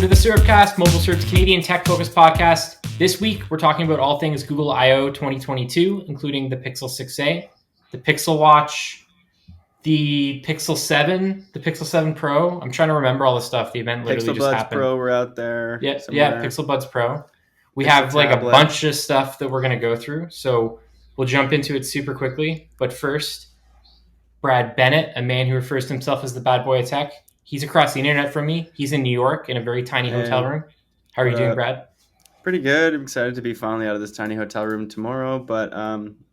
to the SyrupCast, MobileSyrup's Canadian tech-focused podcast. This week, we're talking about all things Google I/O 2022, including the Pixel 6a, the Pixel Watch, the Pixel 7, the Pixel 7 Pro. I'm trying to remember all the stuff. The event literally Pixel just Buds happened. Pro were out there. Yeah, Pixel Buds Pro. We Pixel have like tablet. a bunch of stuff that we're going to go through, so we'll jump into it super quickly. But first, Brad Bennett, a man who refers to himself as the bad boy of tech. He's across the internet from me. He's in New York in a very tiny hotel room. How are you doing, Brad? Pretty good. I'm excited to be finally out of this tiny hotel room tomorrow, but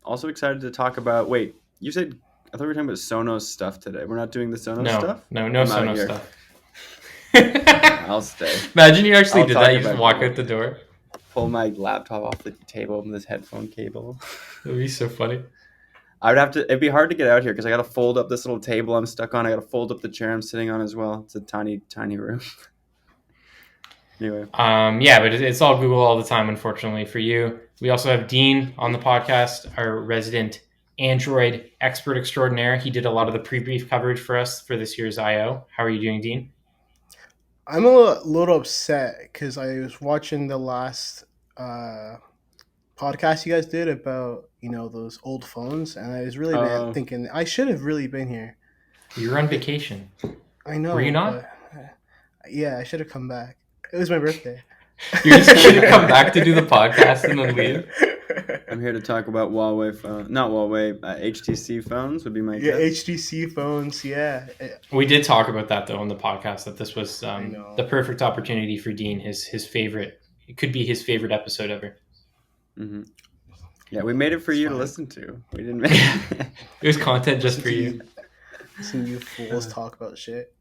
also excited to talk about... Wait, you said... I thought we were talking about Sonos stuff today. We're not doing the Sonos stuff? No Sonos stuff. I'll stay. Imagine you actually did that. You just walk out the door. Pull my laptop off the table with this headphone cable. That would be so funny. It'd be hard to get out here because I got to fold up this little table I'm stuck on. I got to fold up the chair I'm sitting on as well. It's a tiny, tiny room. Anyway. Yeah, but it's all Google all the time, unfortunately for you. We also have Dean on the podcast, our resident Android expert extraordinaire. He did a lot of the pre-brief coverage for us for this year's I/O. How are you doing, Dean? I'm a little upset because I was watching the last podcast you guys did about, those old phones, and I was really thinking I should have really been here. You were on vacation. I know. Were you not? Yeah, I should have come back. It was my birthday. You just should have come back to do the podcast and then leave. I'm here to talk about HTC phones would be my guess. Yeah, HTC phones, yeah. We did talk about that, though, on the podcast, that this was the perfect opportunity for Dean, his favorite. It could be his favorite episode ever. Mm-hmm. Yeah, we made it for you to listen to. We didn't make it. It was content just for you. Listen to you fools talk about shit.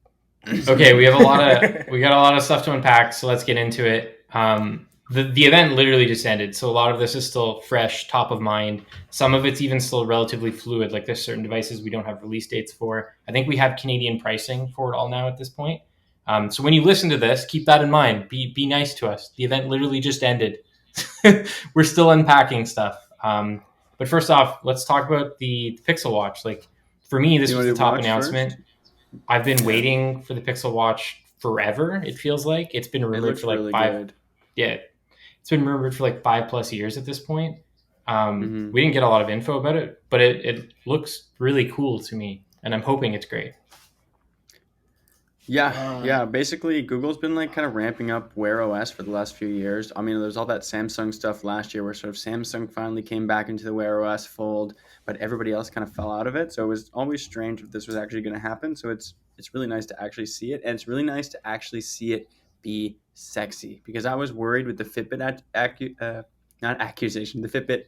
Okay, we got a lot of stuff to unpack, so let's get into it. The event literally just ended, so a lot of this is still fresh, top of mind. Some of it's even still relatively fluid, like there's certain devices we don't have release dates for. I think we have Canadian pricing for it all now at this point. So when you listen to this, keep that in mind. Be nice to us. The event literally just ended. We're still unpacking stuff. But first off, let's talk about the Pixel Watch. Like, for me, this was the top announcement. First? I've been waiting for the Pixel Watch forever, it feels like. It's been rumored for like really 5... good. Yeah. It's been rumored for like 5+ years at this point. We didn't get a lot of info about it, but it looks really cool to me, and I'm hoping it's great. Yeah. Basically, Google's been like kind of ramping up Wear OS for the last few years. I mean, there's all that Samsung stuff last year where sort of Samsung finally came back into the Wear OS fold, but everybody else kind of fell out of it. So it was always strange if this was actually going to happen. So it's really nice to actually see it, and it's really nice to actually see it be sexy, because I was worried with the Fitbit the Fitbit,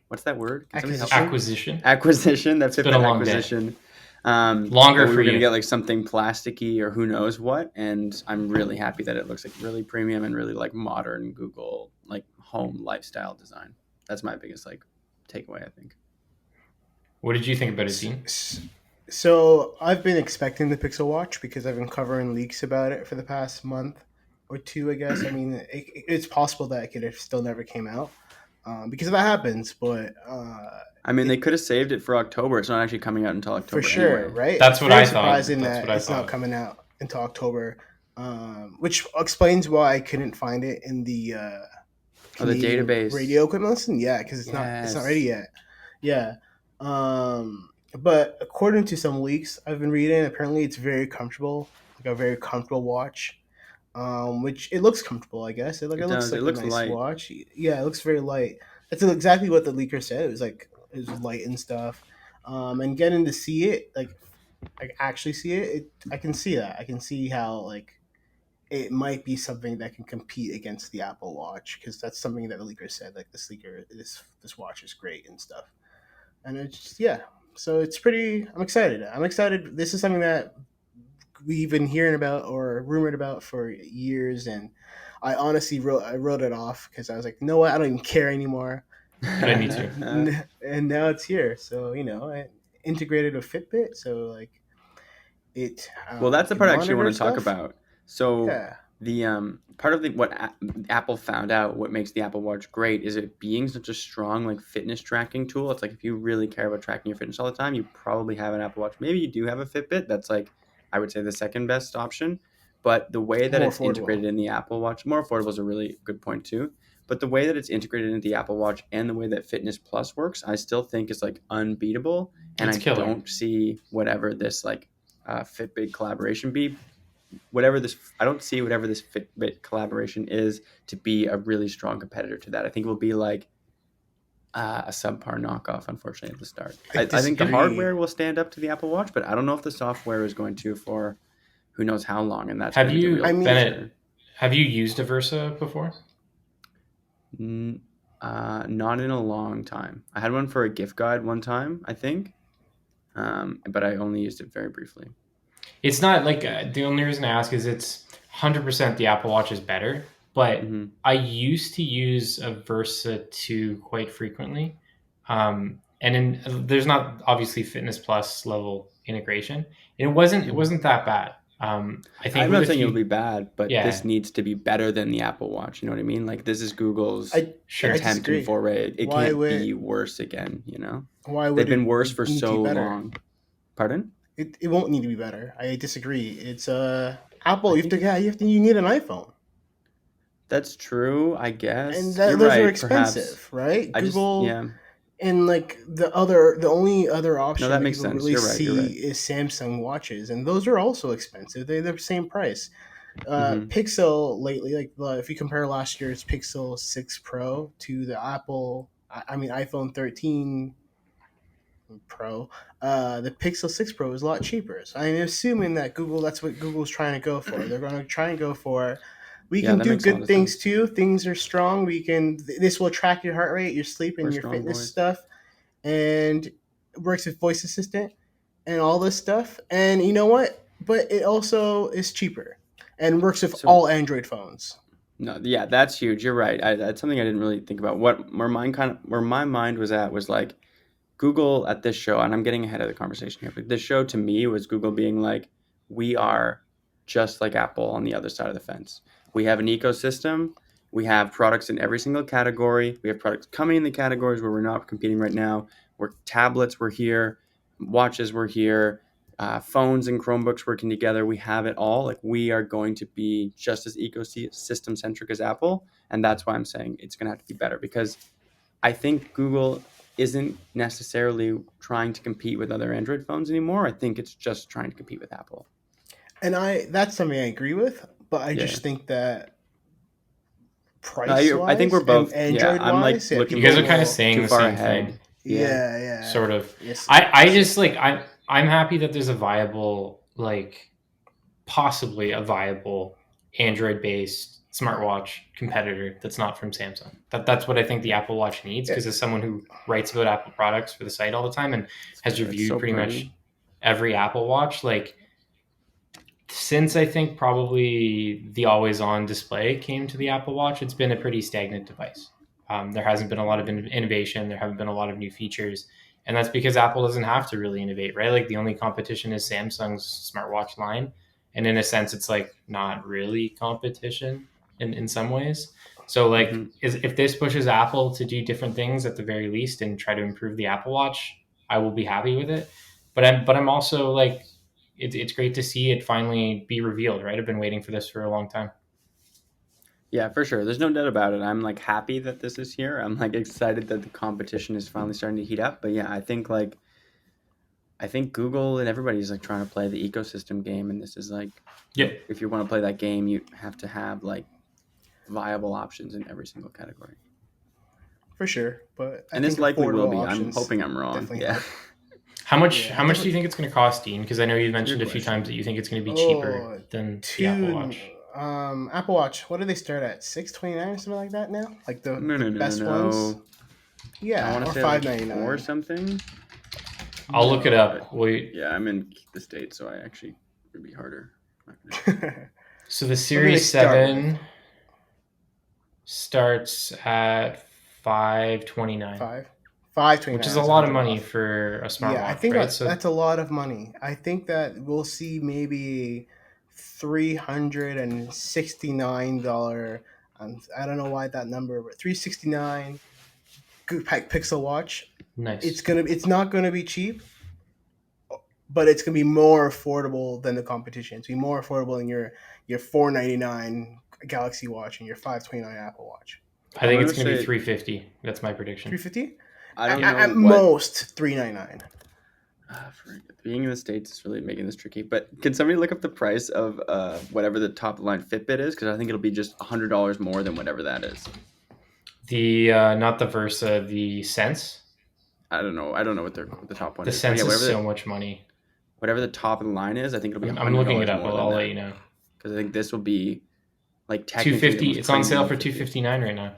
what's that word? Acquisition. That Fitbit acquisition. Longer for we were you. Gonna get like something plasticky or who knows what, and I'm really happy that it looks like really premium and really like modern Google like home lifestyle design. That's my biggest like takeaway, I think. What did you think about it, Dean? So I've been expecting the Pixel Watch because I've been covering leaks about it for the past month or two, I guess. I mean, it's possible that it could have still never came out because that happens. But I mean, they could have saved it for October. It's not actually coming out until October. For sure, anyway. right? That's what I thought. Surprising that it's not coming out until October, which explains why I couldn't find it in the the database radio equipment listen. Yeah, because it's not ready yet. Yeah. But according to some leaks I've been reading, apparently it's very comfortable, like a very comfortable watch. Which it looks comfortable, I guess. It looks like a nice light watch. Yeah, it looks very light. That's exactly what the leaker said. It was light and stuff. And getting to see it, like actually see it, I can see that. I can see how like it might be something that can compete against the Apple Watch, because that's something that the leaker said. Like this watch is great and stuff. And it's so it's pretty. I'm excited. This is something that we've been hearing about or rumored about for years, and I honestly wrote it off because I was like, you know what, I don't even care anymore. But I need to. And now it's here. So I integrated with Fitbit. So like it. Well, that's the part I actually want to talk about. So the part of what Apple found out, what makes the Apple Watch great, is it being such a strong like fitness tracking tool. It's like if you really care about tracking your fitness all the time, you probably have an Apple Watch. Maybe you do have a Fitbit. That's like, I would say, the second best option. But the way that More it's affordable. integrated in the Apple Watch, more affordable is a really good point too. But the way that it's integrated into the Apple Watch and the way that Fitness Plus works, I still think is like unbeatable. And It's I killer. don't see whatever this like Fitbit collaboration be. I don't see whatever this Fitbit collaboration is to be a really strong competitor to that. I think it will be like a subpar knockoff, unfortunately, at the start. I think the disagree. hardware will stand up to the Apple Watch, but I don't know if the software is going to for who knows how long. And that's Have going to be the you, real Bennett, feature. have you used a Versa before? Not in a long time. I had one for a gift guide one time, I think, but I only used it very briefly. It's not like the only reason I ask is it's 100% the Apple Watch is better, but I used to use a Versa 2 quite frequently. There's not obviously Fitness Plus level integration. It wasn't that bad. I think I'm not saying it'll be bad, but this needs to be better than the Apple Watch. You know what I mean? Like this is Google's attempt and foray. It can't be worse again. You know? Why would they've been worse for so long? Pardon? It won't need to be better. I disagree. It's Apple. You need an iPhone. That's true, I guess. And those are expensive, right? Google, and like the only other option that people really see is Samsung watches, and those are also expensive. They're the same price. Pixel lately, like if you compare last year's Pixel 6 Pro to the iPhone 13 Pro, the Pixel 6 Pro is a lot cheaper. So I'm assuming that that's what Google's trying to go for. They're going to try and go for. We can do good things too. Things are strong. This will track your heart rate, your sleep, and your fitness stuff, and it works with voice assistant and all this stuff. And you know what? But it also is cheaper and works with all Android phones. No, yeah, that's huge. You're right. That's something I didn't really think about. Where my mind was at was like Google at this show, and I'm getting ahead of the conversation here, but this show to me was Google being like, we are just like Apple on the other side of the fence. We have an ecosystem. We have products in every single category. We have products coming in the categories where we're not competing right now. Tablets were here, watches were here, phones and Chromebooks working together. We have it all. Like we are going to be just as ecosystem centric as Apple, and that's why I'm saying it's going to have to be better because I think Google isn't necessarily trying to compete with other Android phones anymore. I think it's just trying to compete with Apple. And that's something I agree with, but I just think that price-wise, I think we're both. Android-wise, I'm like looking. You guys are kind of saying the same ahead. thing. Yeah. Sort of. Yes. I just like I'm happy that there's a viable, like possibly a viable Android-based smartwatch competitor that's not from Samsung. That's what I think the Apple Watch needs because as someone who writes about Apple products for the site all the time and has reviewed pretty much every Apple Watch, like since I think probably the always-on display came to the Apple Watch, it's been a pretty stagnant device. There hasn't been a lot of innovation. There haven't been a lot of new features. And that's because Apple doesn't have to really innovate, right? Like the only competition is Samsung's smartwatch line. And in a sense, it's like not really competition in some ways. So like if this pushes Apple to do different things at the very least and try to improve the Apple Watch, I will be happy with it. But I'm also like, it's great to see it finally be revealed, right? I've been waiting for this for a long time. Yeah, for sure. There's no doubt about it. I'm like happy that this is here. I'm like excited that the competition is finally starting to heat up. But yeah, I think Google and everybody's like trying to play the ecosystem game, and this is like, if you want to play that game, you have to have like viable options in every single category. For sure, but and this likely will be. I'm hoping I'm wrong. Yeah. How much do you think it's going to cost, Dean? Because I know you've mentioned a few times that you think it's going to be cheaper than the Apple Watch. Apple Watch, what do they start at? $629 or something like that now? Like the best ones? Yeah, I want to say $5.99 or something. I'll look it up. I'm in the States, so I actually it'd be harder. So the Series 7 starts at $529. $529, which is a lot of money for a smartwatch. Yeah, I think that's a lot of money. I think that we'll see maybe $369. I don't know why that number, but $369 Pixel Watch. Nice. It's not gonna be cheap. but it's gonna be more affordable than the competition. It's gonna be more affordable than your $499 Galaxy Watch and your $529 Apple Watch. I think it's gonna be $350. That's my prediction. $350. I don't know. At most $399. Being in the States is really making this tricky. But can somebody look up the price of whatever the top of the line Fitbit is? Because I think it'll be just $100 more than whatever that is. The not the Versa, the Sense. I don't know what the top one is. The Sense is so much money. Whatever the top of the line is, I think it'll be. I'm looking it up. I'll let you know. Because I think this will be like $250. It's on sale for $259 right now.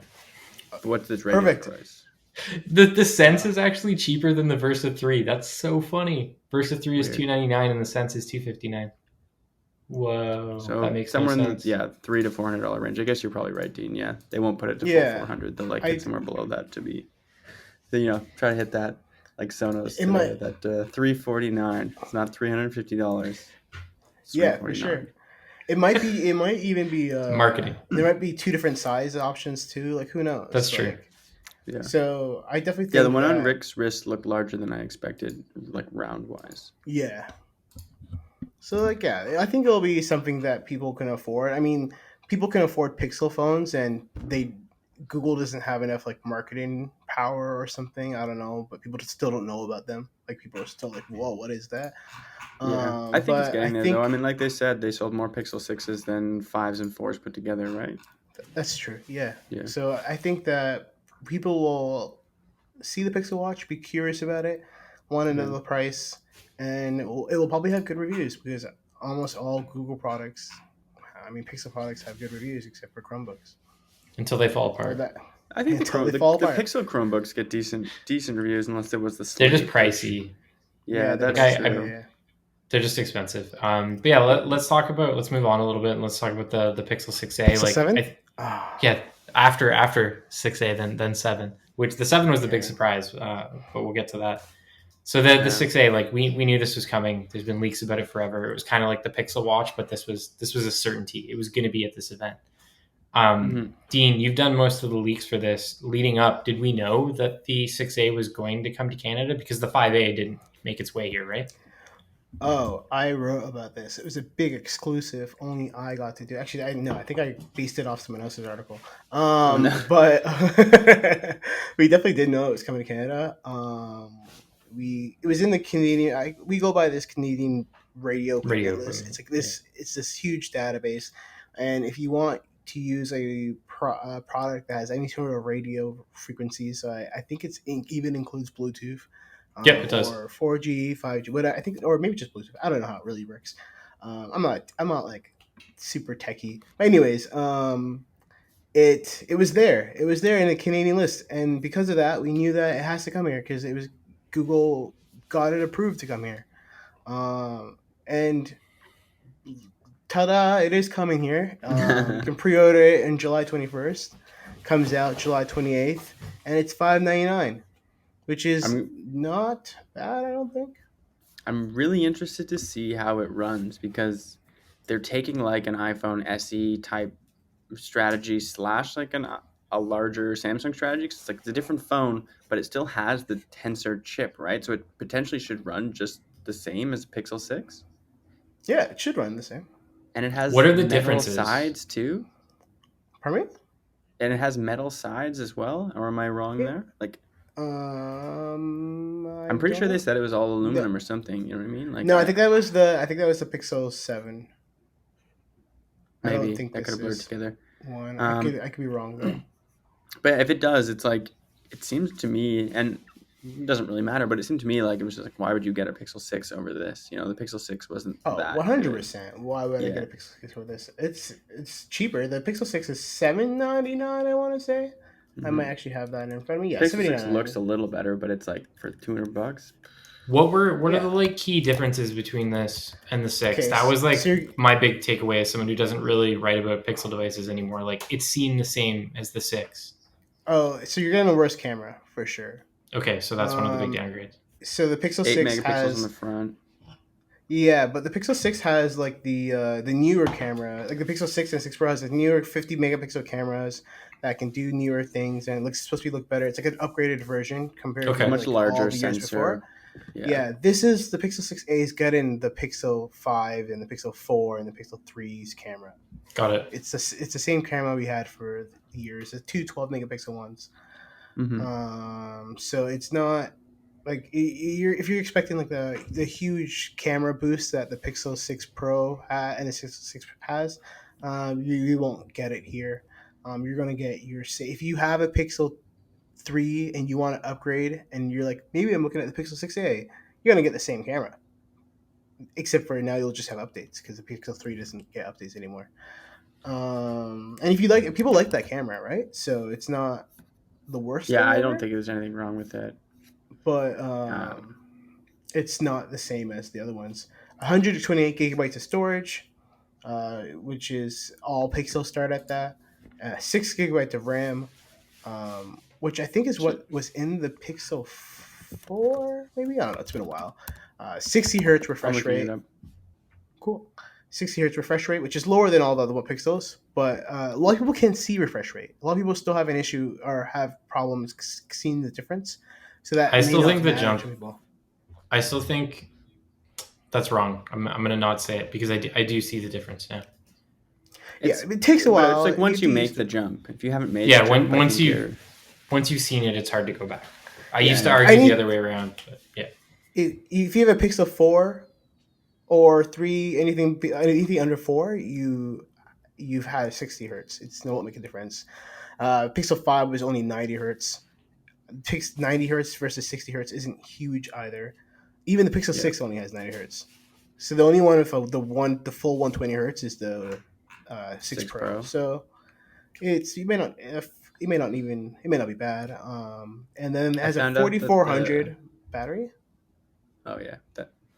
What's this regular price? The Sense is actually cheaper than the Versa 3. That's so funny. Versa 3 is $299 and the Sense is $259. Whoa, so that makes somewhere no sense. in the $300 to $400 range. I guess you're probably right, Dean. Yeah, they won't put it to $400. They'll like it somewhere below that to be, try to hit that like Sonos today, that $349. It's not $350. Yeah, for sure. It might even be marketing. There might be two different size options too. Like who knows? That's true. Yeah. So I definitely think the one on Rick's wrist looked larger than I expected, like round wise. Yeah. So I think it'll be something that people can afford. I mean, people can afford Pixel phones, and Google doesn't have enough like marketing power or something. I don't know, but people just still don't know about them. Like people are still like, "Whoa, what is that?" Yeah, I think it's getting there though. I mean, like they said, they sold more Pixel 6s than 5s and 4s put together, right? That's true. Yeah. So I think that people will see the Pixel Watch, be curious about it, want to know the price, and it will probably have good reviews because almost all Google products, Pixel products have good reviews except for Chromebooks. Until they fall apart. I think the Pixel Chromebooks get decent reviews unless it was the They're just pricey. Yeah, that's true. They're just expensive. But yeah, let's move on a little bit and let's talk about the Pixel 6a. Pixel 7? Yeah, after 6a, then 7, which the 7 was the big surprise, but we'll get to that. So the 6a, like we knew this was coming. There's been leaks about it forever. It was kind of like the Pixel Watch, but this was a certainty. It was going to be at this event. Dean, you've done most of the leaks for this. Leading up, did we know that the 6a was going to come to Canada? Because the 5a didn't make its way here, right? Oh, I wrote about this. It was a big exclusive. Only I got to do. Actually, I think I based it off someone else's article. But we definitely did know it was coming to Canada. It was in the Canadian. We go by this Canadian radio list. It's like this. Yeah. It's this huge database, and if you want to use a product that has any sort of radio frequency, so I think even includes Bluetooth. Yep, it does. Or 4G, 5G, what I think, or maybe just Bluetooth. I don't know how it really works. I'm not like super techie. But anyways, it was there. It was there in the Canadian list, and because of that, we knew that it has to come here because it was Google got it approved to come here. And ta-da! It is coming here. You can pre-order it on July 21st. Comes out July 28th, and it's $599. Which is not bad, I don't think. I'm really interested to see how it runs because they're taking like an iPhone SE type strategy / like a larger Samsung strategy. It's like it's a different phone, but it still has the Tensor chip, right? So it potentially should run just the same as Pixel 6. Yeah, it should run the same. And it has what are the differences? Sides too? Pardon me? And it has metal sides as well, or am I wrong there? Like. I'm pretty sure they said it was all aluminum or something. You know what I mean? Like no, I think that was the Pixel 7. Maybe I don't think that could have blurred together. One, I could be wrong though. But if it does, it's like it seems to me, and it doesn't really matter. But it seemed to me like it was just like, why would you get a Pixel 6 over this? The Pixel 6 wasn't that. 100%. Why would I get a Pixel 6 over this? It's cheaper. The Pixel 6 is $799. I want to say. I might actually have that in front of me. Yeah, Pixel 6 looks a little better, but it's like for $200. What are the like key differences between this and the 6? Okay, that was like my big takeaway as someone who doesn't really write about Pixel devices anymore. Like it seemed the same as the 6. Oh, so you're getting a worse camera for sure. Okay, so that's one of the big downgrades. So the Pixel 6 megapixels has in the front. Yeah, but the Pixel 6 has like the newer camera. Like the Pixel 6 and 6 Pro has the newer 50 megapixel cameras that can do newer things, and it's supposed to look better. It's like an upgraded version compared to much like, larger all the sensor. years before. Yeah, this is the Pixel 6a is getting the Pixel 5 and the Pixel 4 and the Pixel 3's camera. Got it. It's the same camera we had for years. The two 12 megapixel ones. So it's not like if you're expecting like the huge camera boost that the Pixel 6 Pro and the 6 has, you won't get it here. You're gonna get if you have a Pixel 3 and you want to upgrade, and you're like, maybe I'm looking at the Pixel 6a, you're gonna get the same camera, except for now you'll just have updates because the Pixel 3 doesn't get updates anymore. And if you like, people like that camera, right? So it's not the worst. Yeah, I don't think there's anything wrong with it. But it's not the same as the other ones. 128 gigabytes of storage, which is all Pixels start at that. 6 gigabytes of RAM, which I think is what was in the Pixel 4, maybe? I don't know. It's been a while. 60 hertz refresh rate. Cool. 60 hertz refresh rate, which is lower than all the other Pixels, but a lot of people can't see refresh rate. A lot of people still have an issue or have problems seeing the difference. So that I still think the jump. I still think that's wrong. I'm gonna not say it because I do see the difference now. It takes a while. It's like once you make the jump. If you haven't made the jump, once you've seen it, it's hard to go back. I used to argue the other way around, but yeah. If you have a Pixel 4 or 3, anything under 4, you've had 60 hertz. It won't make a difference. Pixel 5 was only 90 hertz. 90 hertz versus 60 hertz isn't huge either. Even the Pixel 6 only has 90 hertz. So the only one with the full 120 hertz is the 6 Pro. So it may not be bad. And then it has a 4400 battery. Oh yeah,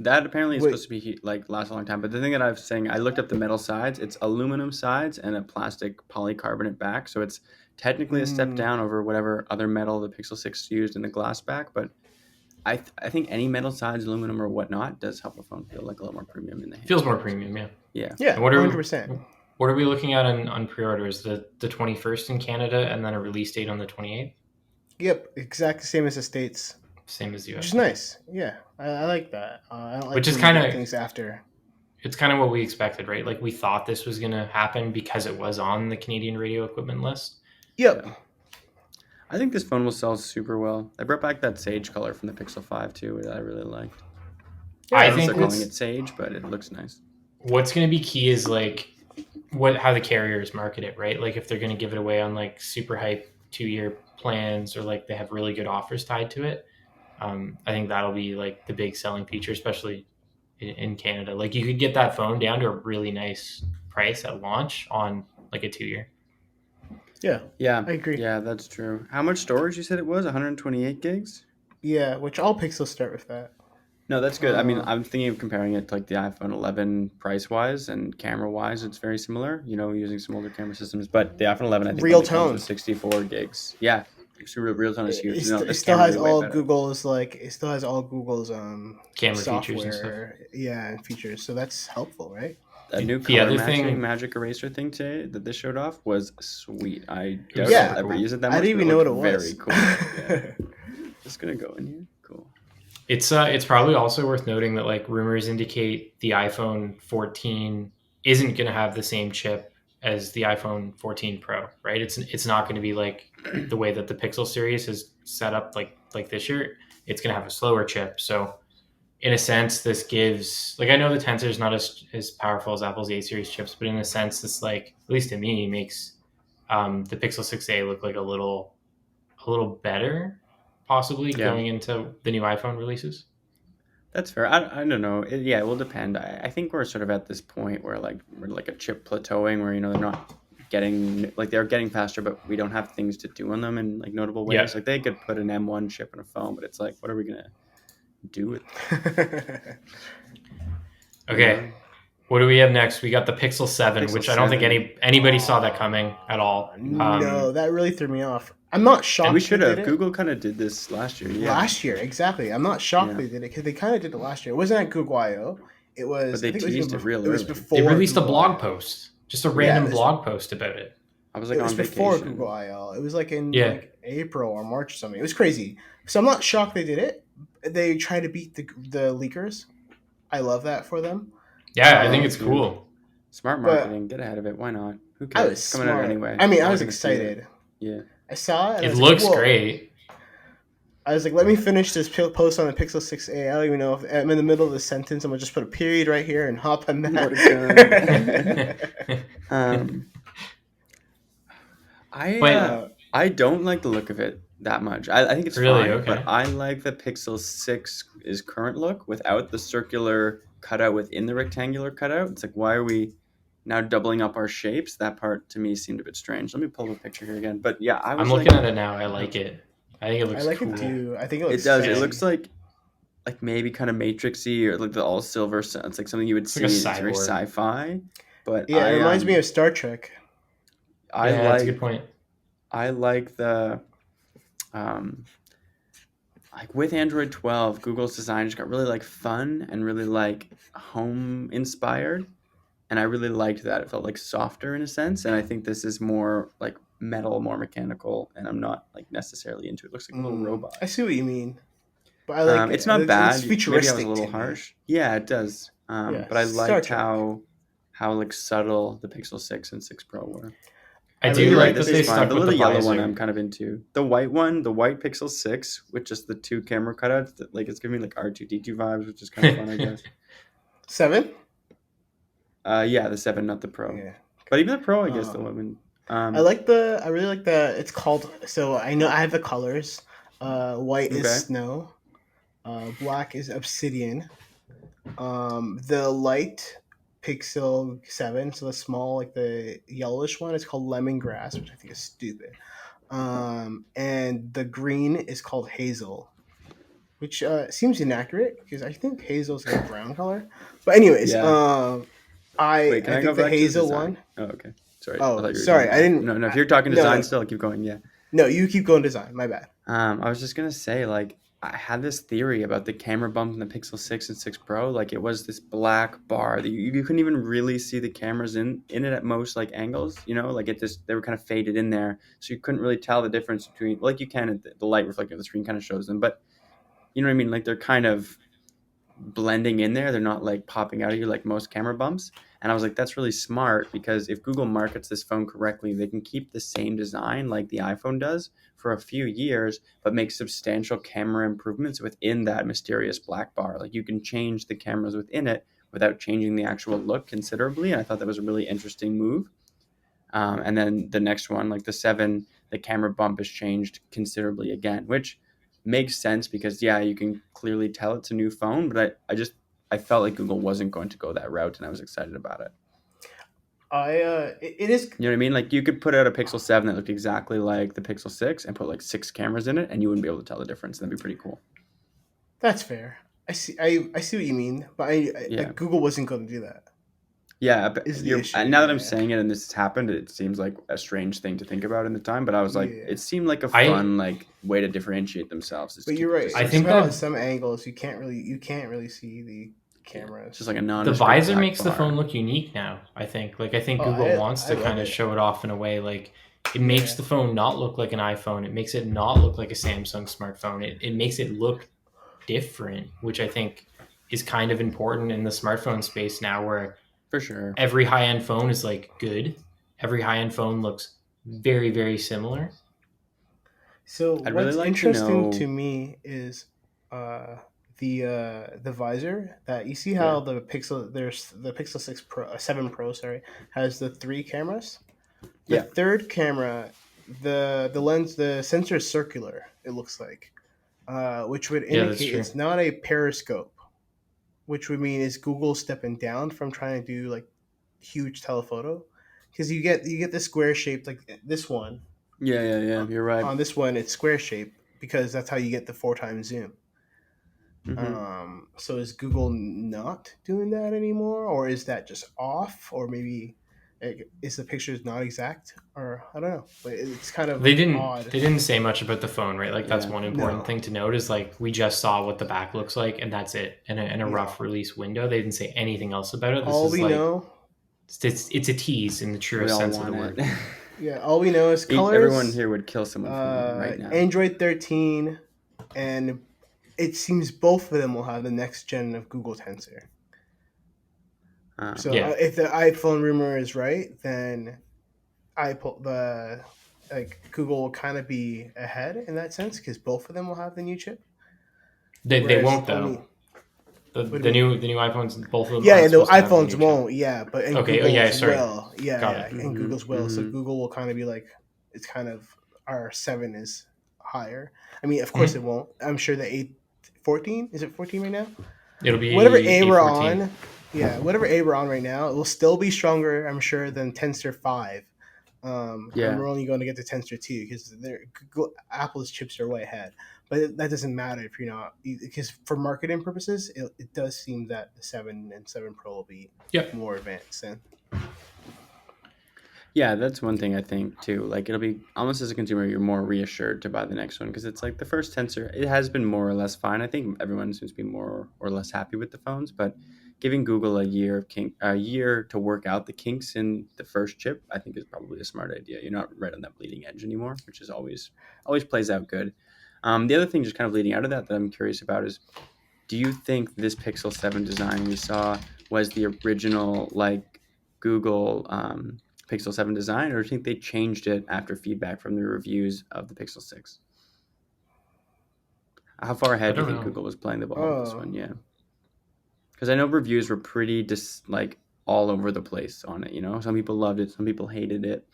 that apparently is supposed to be last a long time. But the thing that I was saying, I looked up the metal sides. It's aluminum sides and a plastic polycarbonate back. So it's technically a step down over whatever other metal the Pixel 6 used in the glass back. But I think any metal sides, aluminum or whatnot, does help a phone feel like a little more premium in the hand. Feels more premium, yeah. Yeah, 100%. What are we looking at on pre-orders? The 21st in Canada and then a release date on the 28th? Yep, exactly same as the States. Same as the US. Which is nice. Yeah, I like that. I don't like which is kind of things after. It's kind of what we expected, right? Like we thought this was going to happen because it was on the Canadian radio equipment list. Yep. Yeah. I think this phone will sell super well. I brought back that sage color from the Pixel 5 too, that I really liked. Yeah, I think they're calling it sage, but it looks nice. What's going to be key is how the carriers market it, right? Like if they're going to give it away on super hype 2-year plans or they have really good offers tied to it. I think that'll be the big selling feature, especially in Canada. You could get that phone down to a really nice price at launch on a 2-year. Yeah, I agree. Yeah, that's true. How much storage you said it was? 128 gigs? Yeah, which all Pixels start with that. No, that's good. I mean, I'm thinking of comparing it to the iPhone 11 price-wise and camera-wise. It's very similar, using some older camera systems. But the iPhone 11, I think, real tone with 64 gigs. Yeah, real tone is huge. It still has all Google's camera software, features and stuff. Yeah, and features. So that's helpful, right? That new color matching magic eraser thing today that this showed off was sweet. I doubt I'll ever use it that much. I didn't even know what it was. Very cool. Yeah. Just gonna go in here. Cool. It's probably also worth noting that rumors indicate the iPhone 14 isn't going to have the same chip as the iPhone 14 Pro, right? It's not going to be the way that the Pixel series is set up like this year. It's going to have a slower chip. So in a sense, this gives I know the Tensor is not as powerful as Apple's A series chips, but in a sense, this at least to me makes the Pixel 6a look a little better, possibly going into the new iPhone releases. That's fair. I don't know. It will depend. I think we're sort of at this point where we're a chip plateauing, where they're not getting they're getting faster, but we don't have things to do on them in notable ways. They could put an M1 chip in a phone, but it's what are we gonna do with it? Okay. What do we have next? We got the Pixel 7, which I don't think anybody saw that coming at all. No, that really threw me off. I'm not shocked. And we should have. Google kind of did this last year. Yeah. Last year, exactly. I'm not shocked they did it because they kind of did it last year. It wasn't at Google I/O. It was. But they teased it real early. It was before. They released a blog post, just a random blog post about it. I was it on was vacation. Before Google I/O. It was in April or March or something. It was crazy. So I'm not shocked they did it. they try to beat the leakers. I love that for them. Yeah, I think it's cool. Smart marketing. Get ahead of it. Why not? Who cares? I was It's coming out smart. anyway. I mean, I was excited. Yeah. I saw it. And it looks great. I was like, let me finish this post on the Pixel 6a. I don't even know if I'm in the middle of the sentence. I'm going to just put a period right here and hop on that. I don't like the look of it that much. I think it's really fine, okay. But I like the Pixel 6's current look without the circular cutout within the rectangular cutout. It's like, why are we now doubling up our shapes? That part to me seemed a bit strange. Let me pull up a picture here again. But yeah, I'm looking at it now. I like it. I think it looks cool. I like it too. I think it looks It does. fancy. It looks like maybe kind of matrixy or like the all silver. It's like something you would see. It's very sci-fi. But yeah, it reminds me of Star Trek. That's a good point. I like the like with Android 12, Google's design just got really like fun and really like home inspired. And I really liked that. It felt like softer in a sense. And I think this is more like metal, more mechanical. And I'm not like necessarily into it. It looks like a little robot. I see what you mean. But I like it's not bad. It's futuristic. Maybe I was a little harsh. Yeah, it does. But I liked how like subtle the Pixel 6 and 6 Pro were. I do like that they stuck with the little yellow one. I'm kind of into the white one, the white Pixel 6 with just the two camera cutouts. That, like it's giving me like R2D2 vibes, which is kind of fun, I guess. 7? Yeah, the 7, not the Pro. Yeah. But even the Pro, I guess the woman. I really like the. It's called. So I know I have the colors. White is snow. Black is obsidian. The light Pixel 7, so the small, like the yellowish one, is called lemongrass, which I think is stupid. And the green is called hazel, which seems inaccurate because I think hazel is like a brown color. But anyways, I think the hazel one. Oh, okay. Sorry. Oh, sorry. I didn't. No. If you're talking design still, keep going. Yeah. No, you keep going design. My bad. I was just gonna say, like, I had this theory about the camera bump in the Pixel 6 and 6 Pro. Like, it was this black bar that you couldn't even really see the cameras in it at most, like, angles, you know? Like, they were kind of faded in there. So you couldn't really tell the difference between, like, you can, the light reflecting on the screen kind of shows them. But, you know what I mean? Like, they're kind of blending in there. They're not, like, popping out of you like most camera bumps. And I was like, that's really smart because if Google markets this phone correctly, they can keep the same design like the iPhone does for a few years, but make substantial camera improvements within that mysterious black bar. Like you can change the cameras within it without changing the actual look considerably. And I thought that was a really interesting move. And then the next one, like the 7, the camera bump is changed considerably again, which makes sense because, yeah, you can clearly tell it's a new phone, but I felt like Google wasn't going to go that route, and I was excited about it. It is. You know what I mean? Like you could put out a Pixel 7 that looked exactly like the Pixel 6 and put like 6 cameras in it, and you wouldn't be able to tell the difference. That'd be pretty cool. That's fair. I see what you mean, but like Google wasn't going to do that. Yeah, but now that I'm saying it and this has happened, it seems like a strange thing to think about in the time. But I was like, it seemed like a fun way to differentiate themselves. But you're right. I think that at some angles you can't really see the camera. It's just like a the visor makes the phone look unique now. I think Google wants to kind of show it off in a way like it makes the phone not look like an iPhone. It makes it not look like a Samsung smartphone. It makes it look different, which I think is kind of important in the smartphone space now, where for sure every high-end phone is like good. Every high-end phone looks very, very similar. So what's interesting to me is the visor that you see how the Pixel 6 Pro 7 Pro has the 3 cameras. The third camera, the lens, the sensor is circular. It looks like, which would indicate it's not a periscope, which would mean is Google stepping down from trying to do like huge telephoto, because you get the square shaped like this one. Yeah. You're right. On this one, it's square shaped because that's how you get the 4x zoom. Mm-hmm. So is Google not doing that anymore, or is that just off, or maybe is the pictures not exact, or I don't know. But it's kind of odd. They didn't say much about the phone, right? Like that's one important thing to note is like we just saw what the back looks like, and that's it. In a rough release window, they didn't say anything else about it. All we know, it's a tease in the truest sense of the word. Yeah, all we know is colors. Everyone here would kill someone right now. Android 13, and it seems both of them will have the next gen of Google Tensor. So if the iPhone rumor is right, then Google will kind of be ahead in that sense because both of them will have the new chip. They won't though. The new iPhones, both of them. Yeah, the iPhones won't. Yeah, but and okay. Google's Sorry. will. Yeah, it. and Google's will. So Google will kind of be like, it's kind of our 7 is higher. I mean, of course it won't. I'm sure the 14 is it 14 right now? It'll be whatever A we're on. Yeah, whatever A we're on right now, it will still be stronger, I'm sure, than Tensor 5. And we're only going to get to Tensor 2 because Apple's chips are way ahead. But that doesn't matter if you're not, because for marketing purposes, it does seem that the 7 and 7 Pro will be more advanced. Yeah, that's one thing I think too. Like it'll be almost as a consumer, you're more reassured to buy the next one because it's like the first Tensor, it has been more or less fine. I think everyone seems to be more or less happy with the phones, but giving Google a year to work out the kinks in the first chip, I think is probably a smart idea. You're not right on that bleeding edge anymore, which is always plays out good. The other thing, just kind of leading out of that I'm curious about is, do you think this Pixel 7 design we saw was the original like Google Pixel 7 design, or do you think they changed it after feedback from the reviews of the Pixel 6? How far ahead do you think Google was playing the ball with this one? Yeah. Because I know reviews were pretty all over the place on it, Some people loved it, some people hated it.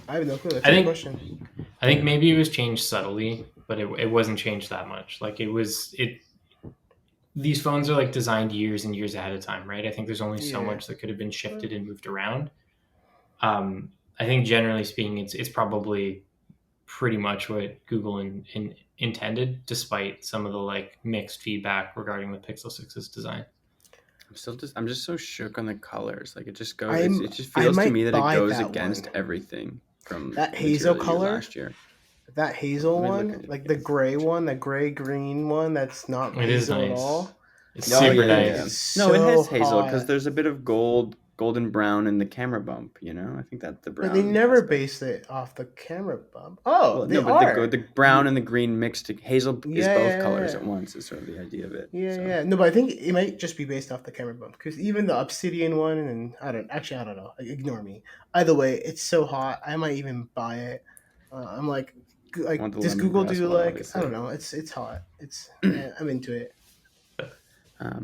I have no clue. That's a question. I think maybe it was changed subtly, but it wasn't changed that much. Like these phones are like designed years and years ahead of time, right? I think there's only so much that could have been shifted and moved around. I think generally speaking, it's probably pretty much what Google intended, despite some of the like mixed feedback regarding the Pixel 6's design. I'm just so shook on the colors. Like it just goes. It just feels to me that it goes against everything from that hazel color last year. That hazel one, like the gray one, that gray green one, that's not hazel at all. It's super nice. No, it has hazel because there's a bit of golden brown in the camera bump. I think that's the brown. But they never based it off the camera bump. Oh, they are. The brown and the green mixed. Hazel is both colors at once. Is sort of the idea of it. Yeah. No, but I think it might just be based off the camera bump because even the obsidian one, and I don't know. Ignore me. Either way, it's so hot. I might even buy it. I'm like does Google do like obviously. I don't know. It's hot. I'm into it.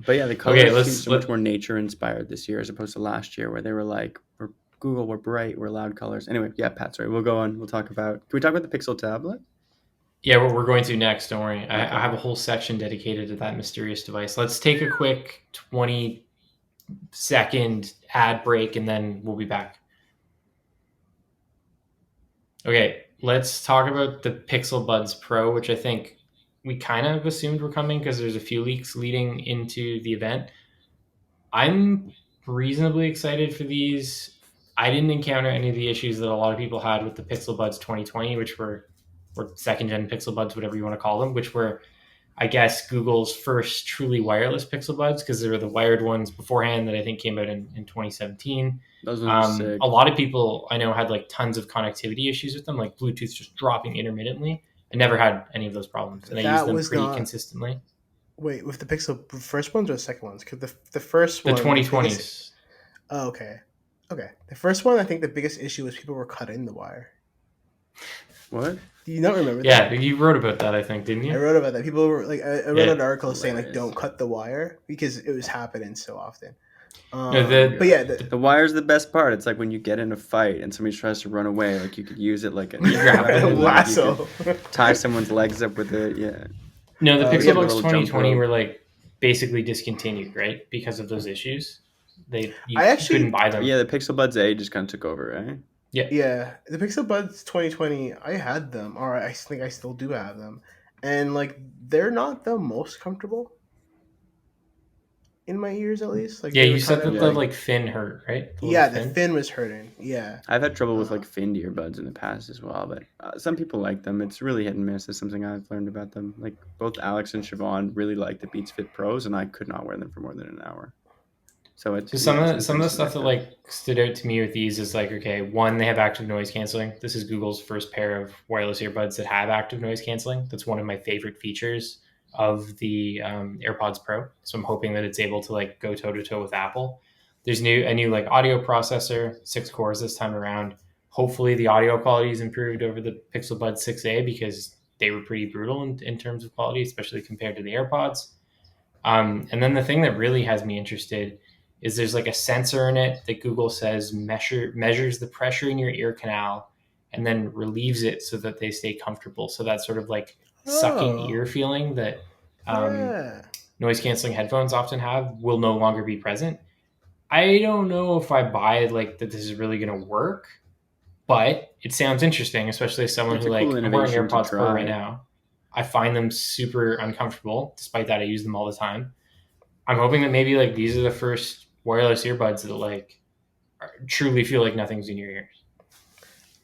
But yeah, the colors seem so much more nature inspired this year as opposed to last year where they were like, we're bright, we're loud colors. Anyway, yeah, Pat, sorry, we'll go on. Can we talk about the Pixel tablet? Yeah, we're going to next. Don't worry. Okay. I have a whole section dedicated to that mysterious device. Let's take a quick 20-second ad break and then we'll be back. Okay, let's talk about the Pixel Buds Pro, which I think we kind of assumed were coming because there's a few leaks leading into the event. I'm reasonably excited for these. I didn't encounter any of the issues that a lot of people had with the Pixel Buds 2020, which were second-gen Pixel Buds, whatever you want to call them, which were, I guess, Google's first truly wireless Pixel Buds because there were the wired ones beforehand that I think came out in 2017. Those ones are sick. A lot of people I know had like tons of connectivity issues with them, like Bluetooth just dropping intermittently. I never had any of those problems, and I used them pretty consistently. Wait, with the Pixel first ones or the second ones? Because the first one... The 2020s. Oh, okay. The first one, I think the biggest issue was people were cutting the wire. What? Do you not remember that? Yeah, you wrote about that, I think, didn't you? I wrote about that. People were like, I read an article saying like, don't cut the wire because it was happening so often. The wire's the best part. It's like when you get in a fight and somebody tries to run away, like you could use it like a lasso. Tie someone's legs up with it. Yeah. No, the Pixel Buds 2020 were like basically discontinued, right? Because of those issues. I actually couldn't buy them. Yeah, the Pixel Buds A just kind of took over, right? Yeah. The Pixel Buds 2020, I had them, or I think I still do have them, and like they're not the most comfortable. In my ears, at least. Like you said that the like fin hurt, right? The fin was hurting. Yeah, I've had trouble with like finned earbuds in the past as well, but some people like them. It's really hit and miss. It's something I've learned about them. Like both Alex and Siobhan really like the Beats Fit Pros, and I could not wear them for more than an hour. So it's some of it's the pretty stuff that subjective. like stood out to me with these is like, okay, one, they have active noise canceling. This is Google's first pair of wireless earbuds that have active noise canceling. That's one of my favorite features of the AirPods Pro. So I'm hoping that it's able to like go toe to toe with Apple. There's a new like audio processor, 6 cores this time around. Hopefully the audio quality is improved over the Pixel Buds 6a because they were pretty brutal in terms of quality, especially compared to the AirPods. And then the thing that really has me interested is there's like a sensor in it that Google says measures the pressure in your ear canal and then relieves it so that they stay comfortable. So that sort of like sucking Oh, ear feeling that yeah. noise canceling headphones often have will no longer be present. I don't know if I buy like that this is really going to work, but it sounds interesting, especially as someone It's who a cool like I'm wearing innovation to AirPods Pro right try. now. I find them super uncomfortable, despite that I use them all the time. I'm hoping that maybe like these are the first wireless earbuds that like truly feel like nothing's in your ears.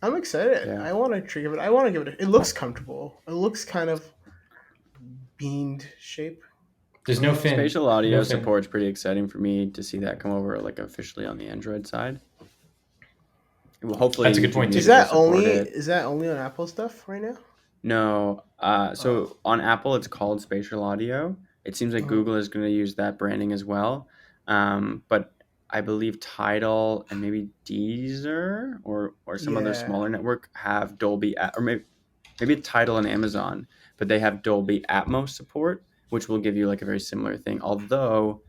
I'm excited. Yeah. I want to give it. I want to give it. It looks comfortable. It looks kind of beamed shape. There's no fin. Spatial audio No fin. support's pretty exciting for me to see that come over like officially on the Android side. Well, hopefully That's a good YouTube point, too. Music will support it. Is that only on Apple stuff right now? No. So on Apple, it's called spatial audio. It seems like Google is going to use that branding as well. But I believe Tidal and maybe Deezer or some other smaller network have Dolby, or maybe Tidal and Amazon, but they have Dolby Atmos support, which will give you like a very similar thing. Although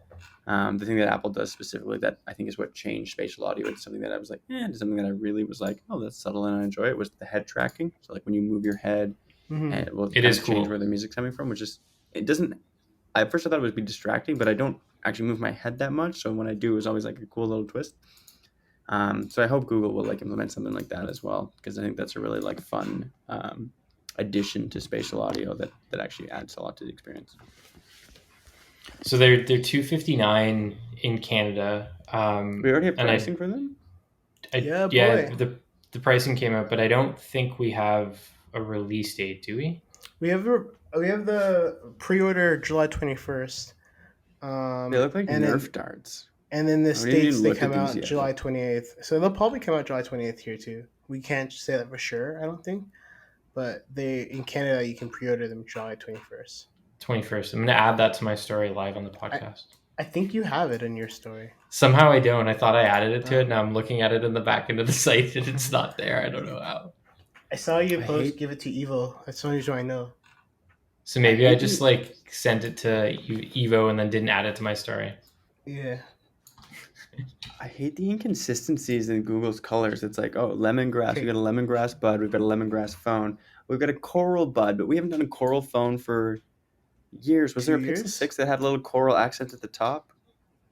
the thing that Apple does specifically that I think is what changed spatial audio, it's something that I was like, it's something that I really was like, oh, that's subtle and I enjoy it, was the head tracking. So like when you move your head, and it will It is change cool. where the music's coming from, which is, it doesn't, at first I thought it would be distracting, but I don't actually move my head that much. So when I do, it's always like a cool little twist. So I hope Google will like implement something like that as well, because I think that's a really like fun addition to spatial audio that actually adds a lot to the experience. So they're $259 in Canada. We already have pricing for them? Yeah, the pricing came out, but I don't think we have a release date, do we? We have the pre-order July 21st. They look like Nerf darts. And then the States, they come out July 28th. So they'll probably come out July 28th here too. We can't say that for sure, I don't think. But in Canada, you can pre-order them July 21st. 21st. I'm going to add that to my story live on the podcast. I think you have it in your story. Somehow I don't. I thought I added it to it. Now I'm looking at it in the back end of the site and it's not there. I don't know how. I saw you give it to Evo. That's the only reason I know. So maybe I just like sent it to Evo and then didn't add it to my story. Yeah. I hate the inconsistencies in Google's colors. It's like, oh, lemongrass. We've got a lemongrass bud. We've got a lemongrass phone. We've got a coral bud, but we haven't done a coral phone for years. Was there a Pixel 6 that had a little coral accent at the top?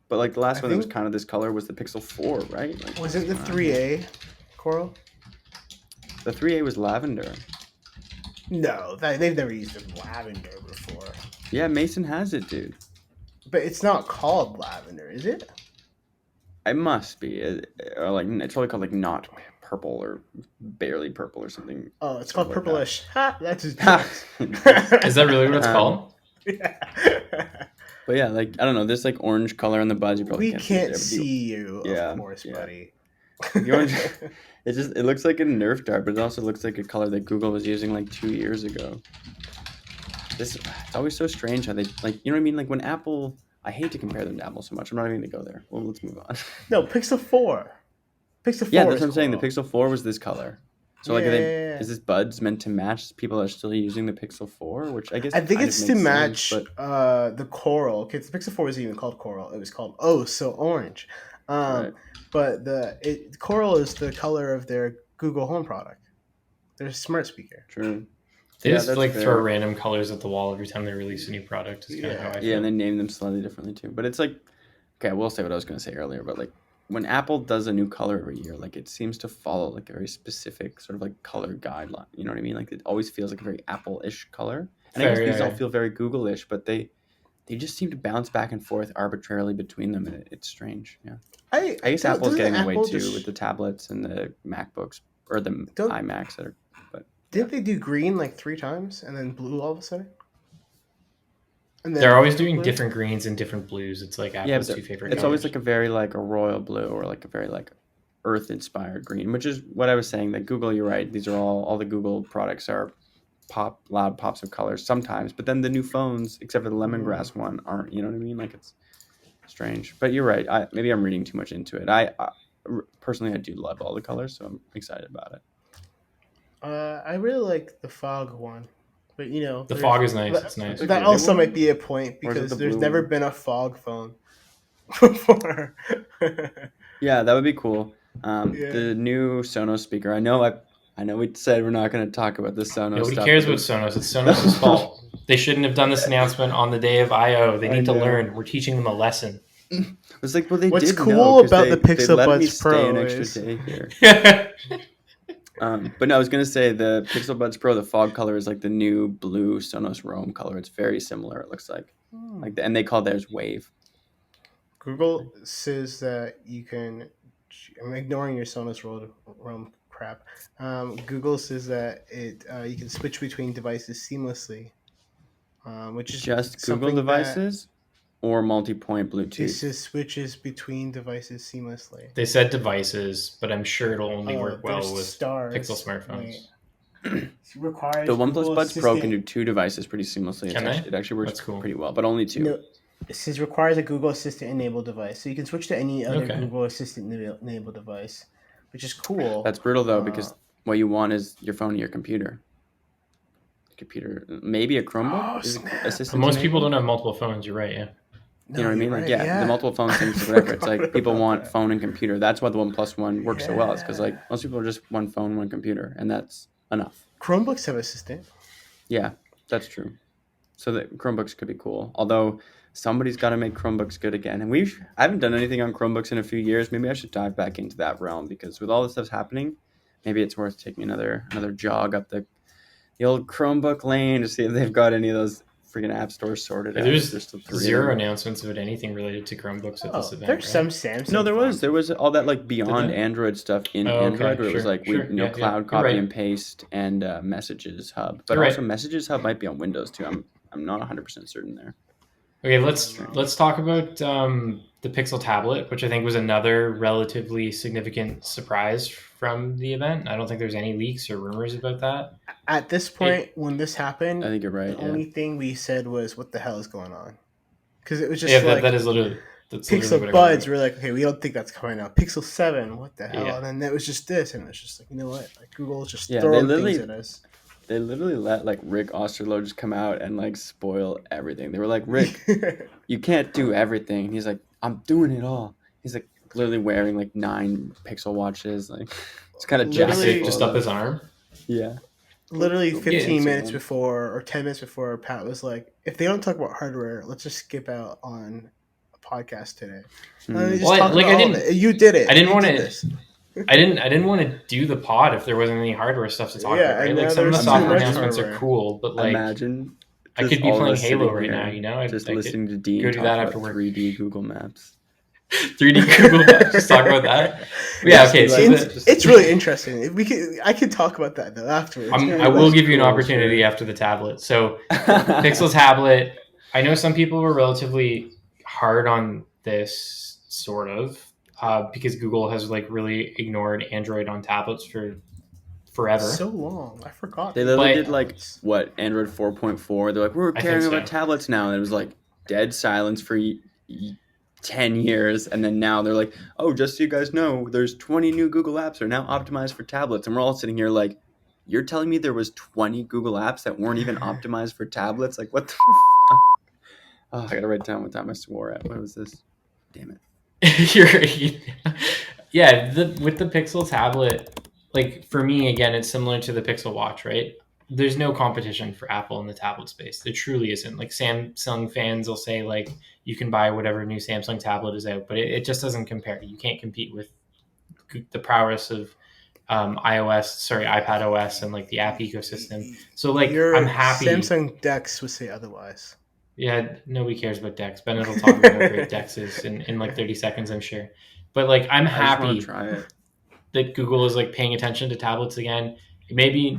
But like the last one that was kind of this color was the Pixel 4, right? Like, was it the 3A coral? The 3A was lavender. No, they've never used lavender before. Yeah, Mason has it, dude. But it's not called lavender, is it? It must be. Or like it's probably called like not purple or barely purple or something. Oh, it's called purplish. Ha! That's his Is that really what it's called? Yeah. But yeah, like I don't know, this like orange color on the buds. You probably can't see you, of course, buddy. The orange, it looks like a Nerf dart, but it also looks like a color that Google was using like 2 years ago. It's always so strange how they like, you know what I mean? Like when Apple, I hate to compare them to Apple so much. I'm not even gonna go there. Well, let's move on. No, Pixel 4. Pixel 4. Yeah, that's what I'm saying. The Pixel 4 was this color. So like, is this buds meant to match? People are still using the Pixel 4, which I guess I think it's to match the coral. Because the Pixel 4 wasn't even called coral; it was called so orange. Right. But coral is the color of their Google Home product, their smart speaker. True. They just like throw random colors at the wall every time they release a new product. It's kind of how I feel. Yeah, and they name them slightly differently too. But it's like, okay, I will say what I was going to say earlier, but like when Apple does a new color every year, like it seems to follow like a very specific sort of like color guideline. You know what I mean? Like it always feels like a very Apple-ish color. And I guess these all feel very Google-ish, but they just seem to bounce back and forth arbitrarily between them, and it's strange. Yeah, I guess Apple's getting away too with the tablets and the MacBooks or the iMacs that are. But didn't they do green like 3 times and then blue all of a sudden? And then They're always doing blue? different greens and different blues. It's like Apple's two favorite It's colors. always like a very like a royal blue or like a very like earth-inspired green, which is what I was saying. That Google, you're right. These are all the Google products are loud pops of colors sometimes, but then the new phones, except for the lemongrass one, aren't. You know what I mean? Like it's strange. But you're right. Maybe I'm reading too much into it. I personally I do love all the colors, so I'm excited about it. I really like the fog one, but the fog is nice. It's nice. That also might be a point because there's never been a fog phone before. Yeah, that would be cool. The new Sonos speaker. I know we said we're not going to talk about the Sonos. Nobody stuff, cares about Sonos. It's Sonos' fault. They shouldn't have done this announcement on the day of I/O. They need to learn. We're teaching them a lesson. It's like, well, they What's did cool know, about the Pixel let Buds me stay Pro an is... extra day here. But no, I was gonna say the Pixel Buds Pro, the fog color is like the new blue Sonos Roam color. It's very similar. It looks like and they call theirs Wave. Google says that you can. I'm ignoring your Sonos Roam crap. Google says that you can switch between devices seamlessly, which is just Google devices or multi-point Bluetooth. It says switches between devices seamlessly. They said devices, but I'm sure it'll only work well with Pixel smartphones. The OnePlus Buds Pro can do two devices pretty seamlessly. It actually works pretty well, but only two. No, it says requires a Google Assistant enabled device, so you can switch to any other Google Assistant enabled device, which is cool. That's brutal though, because what you want is your phone and your computer. Maybe a Chromebook. Most people don't have multiple phones. You're right. Yeah. You know what I mean? Right, like, the multiple phone things, whatever. It's like people want phone and computer. That's why the OnePlus One works so well. It's because like most people are just one phone, one computer, and that's enough. Chromebooks have assistant. Yeah, that's true. So the Chromebooks could be cool. Although somebody's got to make Chromebooks good again, and I haven't done anything on Chromebooks in a few years. Maybe I should dive back into that realm because with all this stuff happening, maybe it's worth taking another jog up the old Chromebook lane to see if they've got any of those freaking app stores sorted out. There's zero announcements about anything related to Chromebooks at this event. There's some Samsung. No, there was all that like beyond Android stuff in Android where it was like cloud copy and paste and Messages Hub. But also Messages Hub might be on Windows too. I'm not 100% certain there. Okay, let's talk about the Pixel tablet, which I think was another relatively significant surprise from the event. I don't think there's any leaks or rumors about that. At this point, when this happened, I think you're right. The only thing we said was, "What the hell is going on?" Because it was just that is literally Pixel Buds. We're like, okay, we don't think that's coming out. Pixel 7, what the hell? Yeah. And then it was just this, and it was just like, you know what? Like Google's just throwing things at us. They literally let like Rick Osterloh just come out and like spoil everything. They were like, Rick, you can't do everything. And he's like, I'm doing it all. He's like literally wearing like 9 Pixel watches. Like it's kind of just up his arm. Yeah. Literally 15 minutes before or 10 minutes before, Pat was like, if they don't talk about hardware, let's just skip out on a podcast today. You did it. I didn't want to. I didn't want to do the pod if there wasn't any hardware stuff to talk about. Right? Like some of the software announcements are cool, but like imagine I could be playing Halo right now. You know, just listening to Dean go do that after work. 3D Google Maps. 3D Google Maps. Just talk about that. Yeah. Okay. So it's really interesting. I could talk about that though afterwards. I will give you an opportunity after the tablet. So Pixel tablet. I know some people were relatively hard on this sort of. Because Google has like really ignored Android on tablets for forever. So long, I forgot. They literally did like Android 4.4. They're like, we're caring about tablets now, and it was like dead silence for 10 years, and then now they're like, oh, just so you guys know, there's 20 new Google apps are now optimized for tablets, and we're all sitting here like, you're telling me there was 20 Google apps that weren't even optimized for tablets? Like, what the? Oh, I gotta write down what time I swore at. What was this? Damn it. With the Pixel tablet, like for me again, it's similar to the Pixel Watch, right? There's no competition for Apple in the tablet space. There truly isn't. Like Samsung fans will say like you can buy whatever new Samsung tablet is out, but it just doesn't compare. You can't compete with the prowess of iPad OS and like the app ecosystem. So like I'm happy. Samsung Dex would say otherwise. Yeah, nobody cares about Dex. Bennett will talk about how great Dex is in like 30 seconds, I'm sure. But like, I'm happy that Google is like paying attention to tablets again. it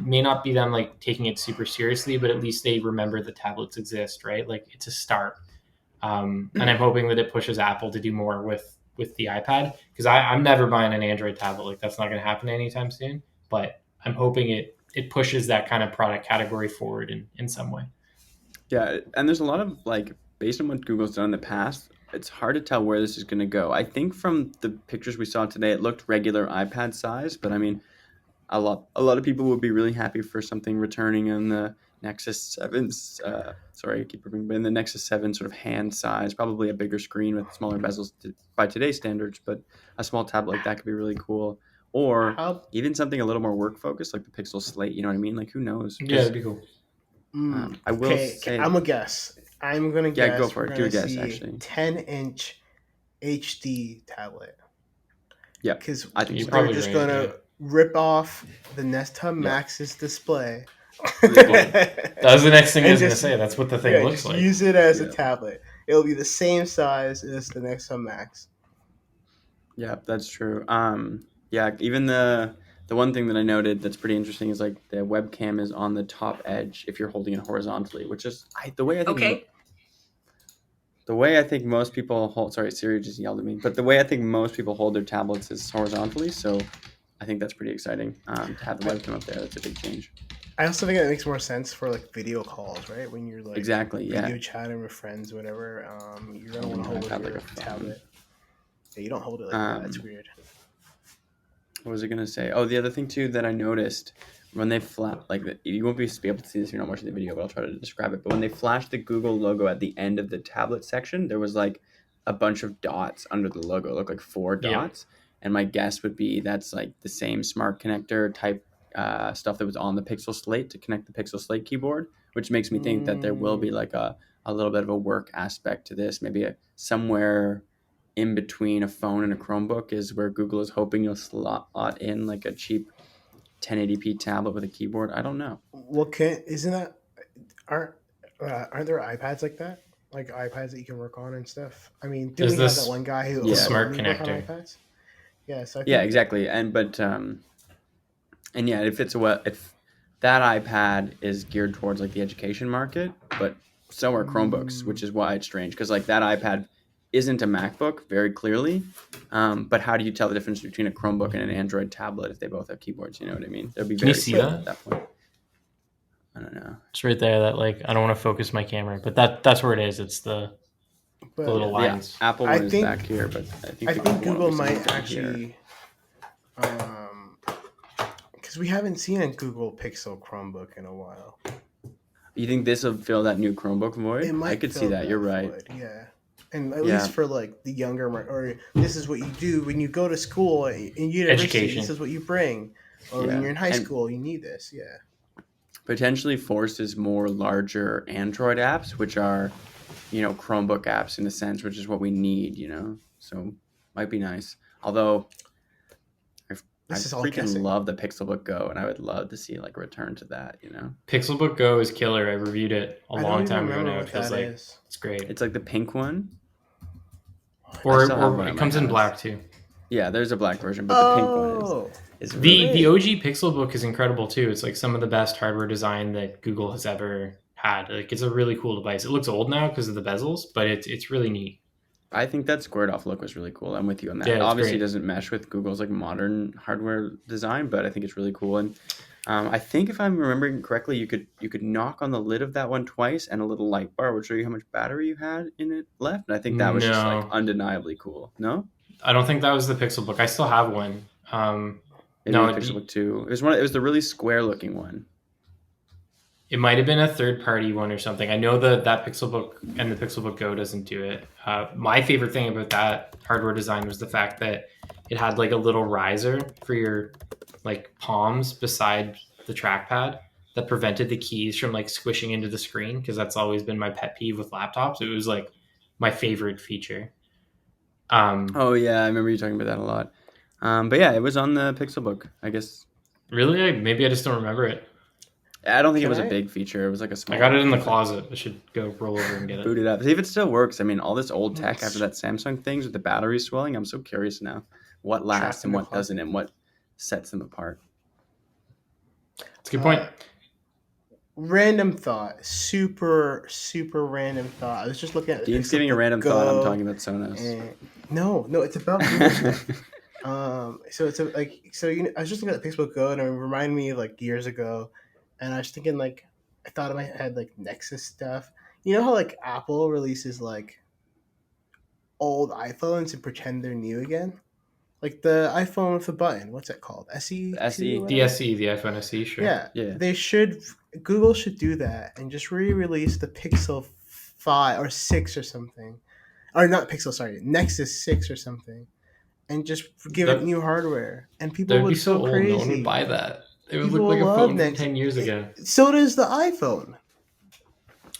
may not be them like taking it super seriously, but at least they remember the tablets exist, right? Like it's a start. And I'm hoping that it pushes Apple to do more with the iPad, because I'm never buying an Android tablet. Like that's not going to happen anytime soon. But I'm hoping it pushes that kind of product category forward in some way. Yeah, and there's a lot of like based on what Google's done in the past, it's hard to tell where this is going to go. I think from the pictures we saw today, it looked regular iPad size, but I mean, a lot of people would be really happy for something returning in the Nexus 7's. Sorry, I keep repeating, but in the Nexus 7 sort of hand size, probably a bigger screen with smaller bezels by today's standards, but a small tablet like that could be really cool. Or even something a little more work focused, like the Pixel Slate. You know what I mean? Like who knows? Yeah, that'd be cool. I will say, I'm a guess. I'm gonna guess. Yeah, go for it. Do a guess. See actually, 10-inch HD tablet. Yeah, because I think they're probably just right, gonna yeah. rip off the Nest Hub Max's display. That was the next thing I was And going to just- say. That's what the thing looks just like. use it as Yeah. a tablet. It'll be the same size as the Nest Hub Max. Yeah, that's true. Yeah, even the one thing that I noted that's pretty interesting is like the webcam is on the top edge if you're holding it horizontally, which is the way I think. Okay. The way I think most people hold. Sorry, Siri just yelled at me. But the way I think most people hold their tablets is horizontally. So I think that's pretty exciting to have the webcam up there. That's a big change. I also think that makes more sense for like video calls, right? When you're like Exactly. Yeah. video chatting with friends, whatever. You're gonna want to hold it have, with like, your a phone. tablet. Yeah, you don't hold it like that. That's weird. What was I gonna say? Oh, the other thing too that I noticed when they you won't be able to see this if you're not watching the video, but I'll try to describe it. But when they flashed the Google logo at the end of the tablet section, there was like a bunch of dots under the logo. It looked like 4 dots, and my guess would be that's like the same smart connector type stuff that was on the Pixel Slate to connect the Pixel Slate keyboard, which makes me think that there will be like a little bit of a work aspect to this, maybe somewhere in between a phone and a Chromebook is where Google is hoping you'll slot in like a cheap 1080p tablet with a keyboard. I don't know. Well, aren't there iPads like that? Like iPads that you can work on and stuff. I mean, There's didn't we have this that one guy who Yeah. smart only worked on connector. iPads? Yeah, so I Yeah, think- exactly. And yeah, if that iPad is geared towards like the education market, but so are Chromebooks, which is why it's strange because like that iPad isn't a MacBook very clearly, but how do you tell the difference between a Chromebook and an Android tablet if they both have keyboards? You know what I mean? There'd be Can you very see clear that? at that point. I don't know. It's right there. That like I don't want to focus my camera, but that's where it is. It's the but little Yeah, lines. Apple I one is think- back here, but I think Google might here. actually, because we haven't seen a Google Pixel Chromebook in a while. You think this will fill that new Chromebook void? It might I could see fill that. You're right. void, yeah, and at Yeah. least for like the younger, or this is what you do when you go to school in university. Education. This is what you bring, or Yeah. when you're in high And- school, you need this. Yeah, Potentially forces more larger Android apps, which are, Chromebook apps in a sense, which is what we need, So might be nice. Although I this is all freaking guessing. love the Pixelbook Go, and I would love to see like a return to that. Pixelbook Go is killer. I reviewed it a I don't long even time ago remember now. It what feels that like is. it's great. It's like the pink one. Or still have one at it my comes in house. black too. Yeah, there's a black version, but the pink one Oh, is The really the OG Pixelbook is incredible too. It's like some of the best hardware design that Google has ever had. Like it's a really cool device. It looks old now because of the bezels, but it's really neat. I think that squared off look was really cool. I'm with you on that. Yeah, it's Obviously, great. it doesn't mesh with Google's like modern hardware design, but I think it's really cool. And I think if I'm remembering correctly, you could knock on the lid of that one twice, and a little light bar would show you how much battery you had in it left. And I think that was just like No. undeniably cool. No, I don't think that was the Pixelbook. I still have one. maybe No, the Pixelbook 2. It was the really square looking one. It might have been a third-party one or something. I know that Pixelbook and the Pixelbook Go doesn't do it. My favorite thing about that hardware design was the fact that it had like a little riser for your like palms beside the trackpad that prevented the keys from like squishing into the screen, because that's always been my pet peeve with laptops. It was like my favorite feature. Oh yeah, I remember you talking about that a lot. But yeah, it was on the Pixelbook. I guess Really? Maybe I just don't remember it. I don't think it Can was I- a big feature. It was like a small. I got it in the closet. I should go roll over and get Boot it. it up. See if it still works. I mean, all this old tech Yes. after that Samsung things with the batteries swelling. I'm so curious now. What lasts Trapped in and the what doesn't, and what sets them apart. It's a good point. Random thought, super random thought. I was just looking at the Dean's Pixel giving a Book random Go, thought. I'm talking about Sonos. and no, it's about Google stuff. So it's I was just looking at the Pixel Go, and it reminded me of like years ago, and I was thinking like I thought in my head like Nexus stuff. You know how like Apple releases like old iPhones and pretend they're new again, like the iPhone with the button. What's it called? SE SE. The SE, the iPhone SE, sure. Yeah, Yeah. they should. Google should do that and just re-release the Pixel 5 or 6 or something, or not Pixel. Sorry, Nexus 6 or something, and just give it new hardware, and people That'd would be so go old. crazy. No one would buy that. It would People look like a love phone Nexus. from 10 years ago. So does the iPhone.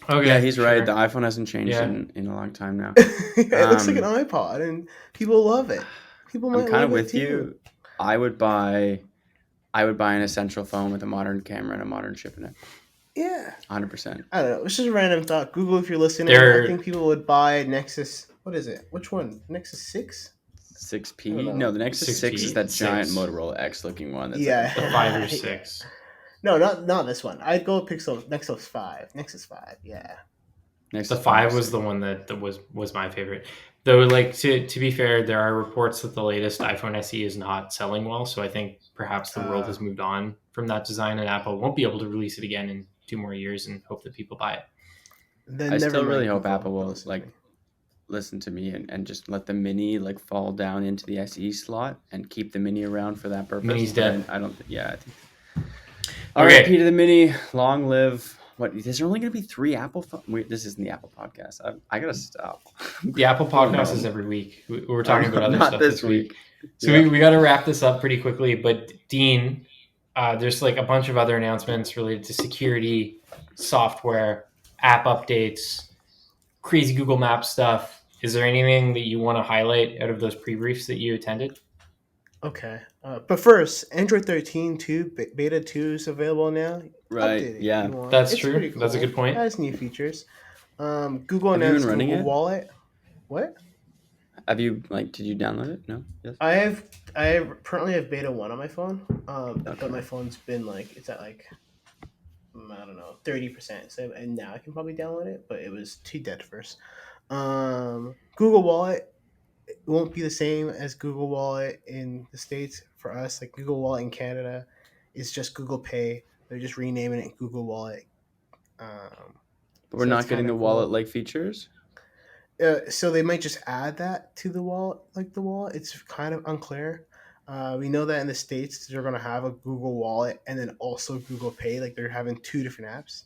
Okay, Yeah, he's right. sure. The iPhone hasn't changed Yeah. in a long time now. It looks like an iPod, and people love it. People might I'm kind of love it with too. you. I would buy an essential phone with a modern camera and a modern chip in it. Yeah. 100%. I don't know. It's just a random thought. Google, if you're listening, I think people would buy Nexus. What is it? Which one? Nexus 6? 6P? No, the Nexus 6 is that giant Motorola X looking one. That's yeah. The 5 or 6. No, not this one. I'd go Nexus 5. Nexus 5, yeah. The 5 was the one that was my favorite. Though, like, to be fair, there are reports that the latest iPhone SE is not selling well, so I think perhaps the world has moved on from that design, and Apple won't be able to release it again in 2 more years and hope that people buy it. Then I still really hope Apple will listen to me and just let the Mini like fall down into the SE slot and keep the Mini around for that purpose. Mini's dead. I think. R.I.P. to the Mini. Long live. What? There's only going to be 3 Apple phones. This isn't the Apple podcast. I gotta stop. The Apple podcast is every week. We're talking about other stuff this week. So yeah. we got to wrap this up pretty quickly. But Dean, there's like a bunch of other announcements related to security, software, app updates, crazy Google Maps stuff. Is there anything that you want to highlight out of those pre-briefs that you attended? Okay. But first, Android 13 Beta 2 is available now. Right, yeah. That's true. Cool. That's a good point. It has new features. Google announced Google Wallet. What? Have you, did you download it? No? Yes. I currently have Beta 1 on my phone. But my phone's been it's at I don't know, 30%. So, and now I can probably download it, but it was too dead first. Google Wallet, it won't be the same as Google Wallet in the States for us. Like Google Wallet in Canada is just Google Pay. They're just renaming it Google Wallet. But we're not getting the wallet-like features? So they might just add that to the wallet, like the wallet. It's kind of unclear. We know that in the States, they're going to have a Google Wallet and then also Google Pay. Like they're having 2 different apps.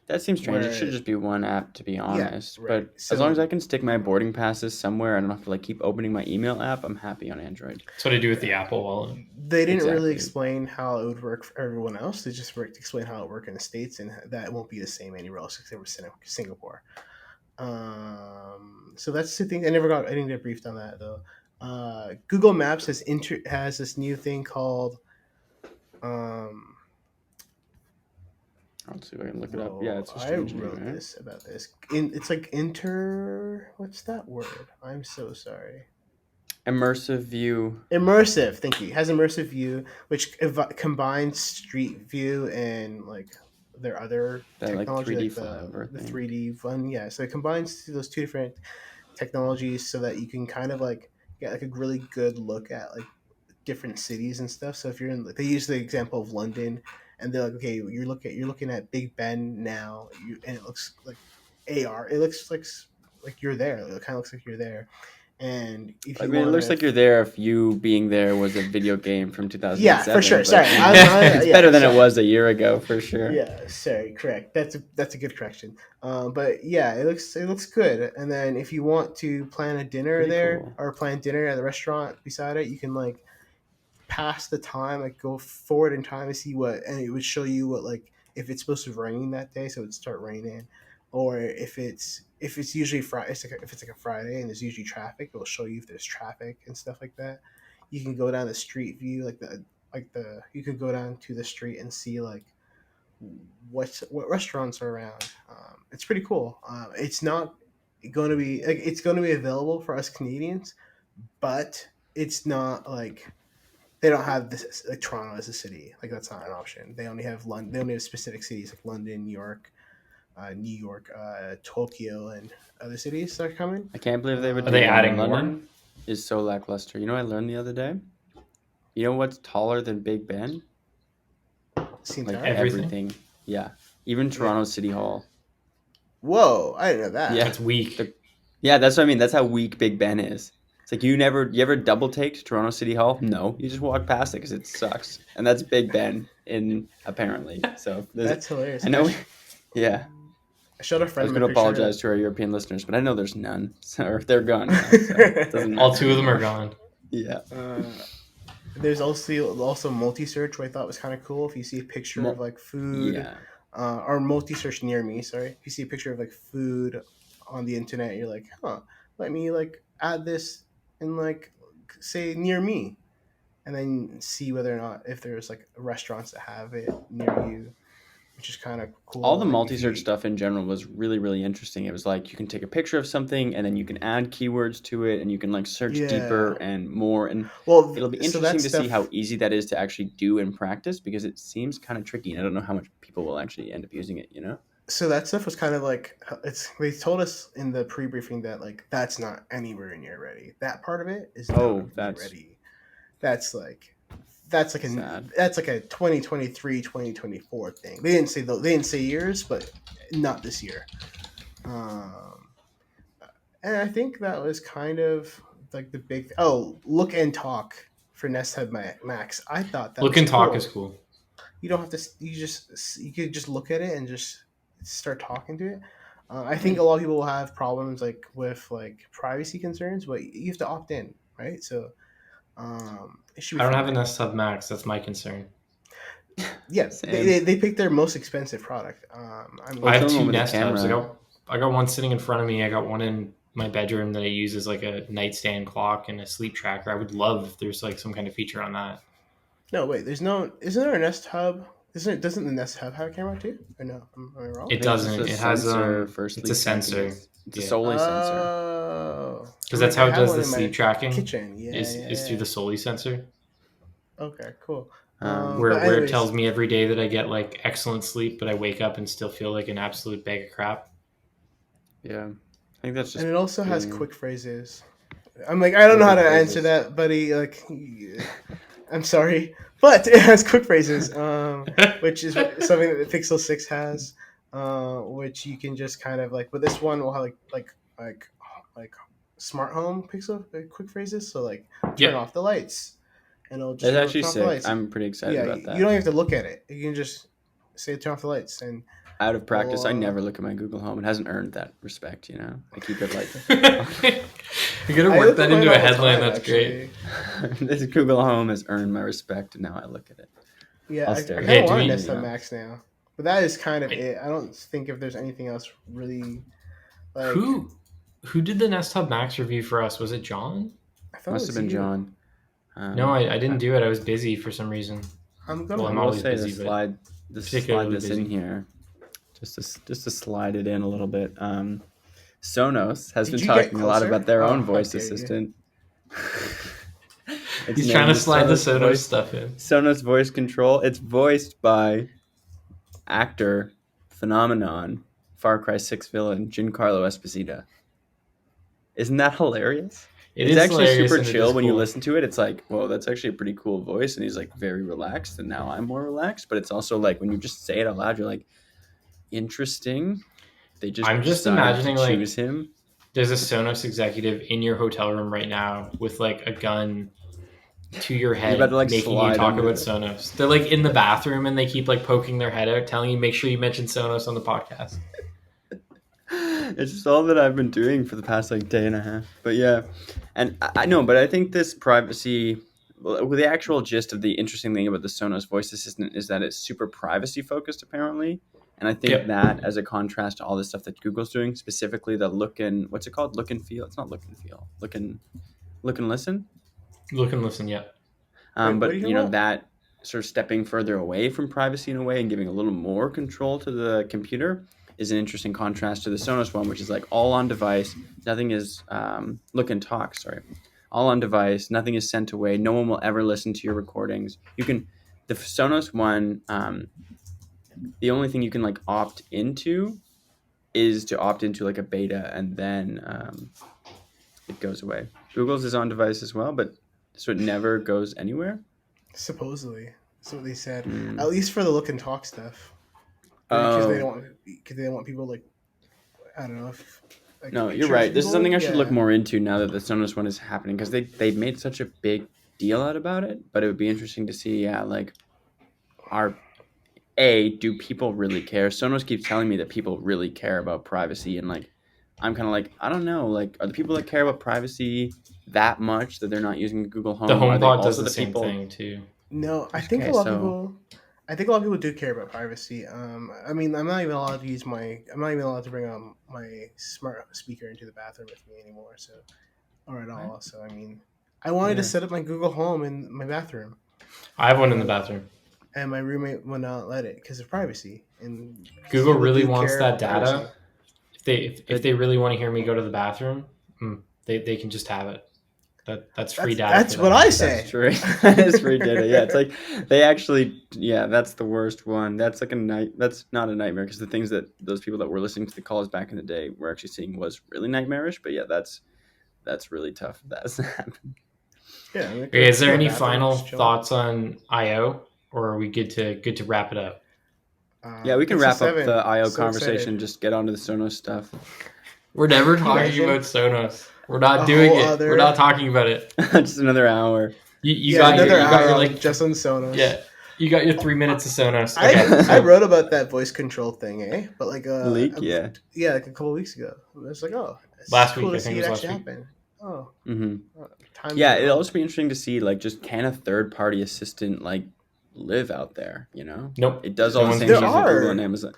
That seems strange. It should just be one app, to be honest. Yeah, right. But as long as I can stick my boarding passes somewhere, I don't have to keep opening my email app. I'm happy on Android. That's what I do with the Apple Wallet. They didn't really explain how it would work for everyone else. They just explain how it worked in the States, and that won't be the same anywhere else except for Singapore. So that's the thing. I didn't get briefed on that though. Google Maps has this new thing called. I'll see if I can look it up. Yeah, it's a strange name, right? This about this. It's like what's that word? I'm so sorry. Immersive view. Immersive, thank you. It has immersive view, which combines Street View and their other technology, 3D the 3D one. Yeah, so it combines those 2 different technologies so that you can kind of get a really good look at different cities and stuff. So if you're in, they use the example of London. And they're like, okay, you're looking at Big Ben now, and it looks like AR. It looks like you're there. It kind of looks like you're there. And if it looks like you're there if you being there was a video game from 2007. Yeah, for sure. Sorry, it's better than it was a year ago, for sure. Yeah, sorry, correct. That's a good correction. But yeah, it looks good. And then if you want to plan a dinner or plan dinner at the restaurant beside it, you can pass the time, go forward in time to see and it would show you if it's supposed to rain that day, so it would start raining, or if it's usually Friday, if it's a Friday and there's usually traffic, it will show you if there's traffic and stuff like that. You can go down the street view, you could go down to the street and see what restaurants are around. It's pretty cool. It's not going to be it's going to be available for us Canadians, but it's not they don't have this like Toronto as a city. Like that's not an option. They only have London. They only have specific cities like London, New York, Tokyo, and other cities that are coming. I can't believe they would. Are they adding London more? is so lackluster. You know what I learned the other day? You know what's taller than Big Ben? Same Like time. everything. Yeah. Even Toronto City Hall. Whoa, I didn't know that. Yeah. That's weak. Yeah, that's what I mean. That's how weak Big Ben is. It's like you ever double take Toronto City Hall? No, you just walk past it because it sucks. And that's Big Ben apparently. So That's hilarious. I know. Yeah. I showed a I friend. was going to apologize to our European listeners, but I know there's none. So, or they're gone now, so it doesn't All matter. 2 of them are gone. Yeah. There's also multi-search, which I thought was kind of cool. If you see a picture of like food, Yeah. or multi-search near me, sorry. If you see a picture of like food on the internet, you're like, let me like add this and like say near me, and then see whether or not if there's like restaurants that have it near you, which is kind of cool. All the like, multi-search stuff in general was really, really interesting. It was like you can take a picture of something and then you can add keywords to it and you can like search deeper and more. And it'll be interesting to see how easy that is to actually do in practice because it seems kind of tricky and I don't know how much people will actually end up using it, you know? So that stuff was kind of like they told us in the pre-briefing that like that's not anywhere near ready. That part of it is not ready. That's like Sad. That's like a 2023 2024 thing. They didn't say years, but not this year. And I think that was kind of like the big look and talk for Nest Hub Max. I thought that look was and talk cool. is cool. You don't have to. You could just look at it and just start talking to it. I think a lot of people will have problems like with like privacy concerns, but you have to opt in, right? So it should be I don't have fine. a Nest Hub Max. That's my concern. Yes, they picked their most expensive product. I have 2 Nest Hubs. I got one sitting in front of me. I got one in my bedroom that I use as like a nightstand clock and a sleep tracker. I would love if there's like some kind of feature on that. No, wait. Isn't there a Nest Hub? Doesn't the Nest Hub have a camera too? Or no? Am I wrong? It doesn't. It has it's a sensor. It's a Solely sensor. Oh, because that's how it does the sleep tracking. Kitchen, is through the Solely sensor. Okay, cool. Where it tells me every day that I get like excellent sleep, but I wake up and still feel like an absolute bag of crap. Yeah, I think that's just. And it also has quick phrases. I'm like, I don't know how to answer that, buddy. Like, I'm sorry, but it has quick phrases, which is something that the Pixel 6 has, which you can just kind of like. But this one will have like smart home Pixel quick phrases. So like, turn off the lights. And it'll just it's actually sick. I'm pretty excited about that. You don't have to look at it. You can just say turn off the lights. And out of practice, I never look at my Google Home. It hasn't earned that respect, you know. I keep it like. You're gonna work that into a headline. That's great. This Google Home has earned my respect, and now I look at it. Yeah, I kind of want a Nest Hub Max now, but that is kind of it. I don't think if there's anything else really. Like, who did the Nest Hub Max review for us? Was it John? I thought Must have been John. No, I didn't do it. I was busy for some reason. I'm always busy. Slide this in here, just to slide it in a little bit. Sonos has been talking a lot about their own voice assistant. He's trying to slide the Sonos stuff in. Sonos voice control. It's voiced by actor phenomenon Far Cry 6 villain Giancarlo Esposito. Isn't that hilarious? It's actually super chill when you listen to it. It's like, whoa, that's actually a pretty cool voice. And he's like very relaxed. And now I'm more relaxed. But it's also like when you just say it out loud, you're like, interesting. I'm just imagining like choose him. There's a Sonos executive in your hotel room right now with like a gun to your head, making you talk about Sonos. They're like in the bathroom and they keep like poking their head out, telling you make sure you mention Sonos on the podcast. It's just all that I've been doing for the past like day and a half. But yeah, and I know, but I think this privacy, the actual gist of the interesting thing about the Sonos voice assistant is that it's super privacy focused apparently. And I think that as a contrast to all the stuff that Google's doing, specifically the what's it called? Look and feel. It's not look and feel. Look and listen. Look and listen. Yeah. But you know, that sort of stepping further away from privacy in a way and giving a little more control to the computer is an interesting contrast to the Sonos one, which is like all on device. Nothing is look and talk. Sorry, all on device. Nothing is sent away. No one will ever listen to your recordings. The Sonos one, the only thing you can like opt into is to opt into like a beta, and then it goes away. Google's is on device as well, but so it never goes anywhere. Supposedly, that's what they said. At least for the look and talk stuff. Because they don't want people like, I don't know. No, you're right. This is something I should look more into now that the Sonos one is happening, because they made such a big deal out about it. But it would be interesting to see, like, do people really care? Sonos keeps telling me that people really care about privacy, and like, I'm kind of like, I don't know, like, are the people that care about privacy that much that they're not using Google Home? The HomePod does the same thing too. No, I think a lot of people do care about privacy. I mean, I'm not even allowed to bring my smart speaker into the bathroom with me anymore. So, or at all. So, I mean, I wanted to set up my Google Home in my bathroom. I have one in the bathroom, and my roommate would not let it because of privacy. And Google really wants that data. If they really want to hear me go to the bathroom, they can just have it. That's free data. That's what I say. That's true. That is free data. Yeah, it's like they actually. Yeah, that's the worst one. That's like That's not a nightmare, because the things that those people that were listening to the calls back in the day were actually seeing was really nightmarish. But yeah, that's really tough. That's happened. Yeah. Okay, is there any final thoughts on IO, or are we good to wrap it up? Yeah, we can wrap up the IO conversation. Excited. Just get onto the Sonos stuff. We're never talking about Sonos. We're not doing it. We're not talking about it. Just another hour. You got your like just on Sonos. Yeah, you got your 3 minutes of Sonos. Okay. I wrote about that voice control thing, but like leak, like a couple of weeks ago. I was like, last week I think it was last week. Oh, it'll also be interesting to see, like, just can a third-party assistant like live out there? You know, nope. It does all the same things that Google and Amazon.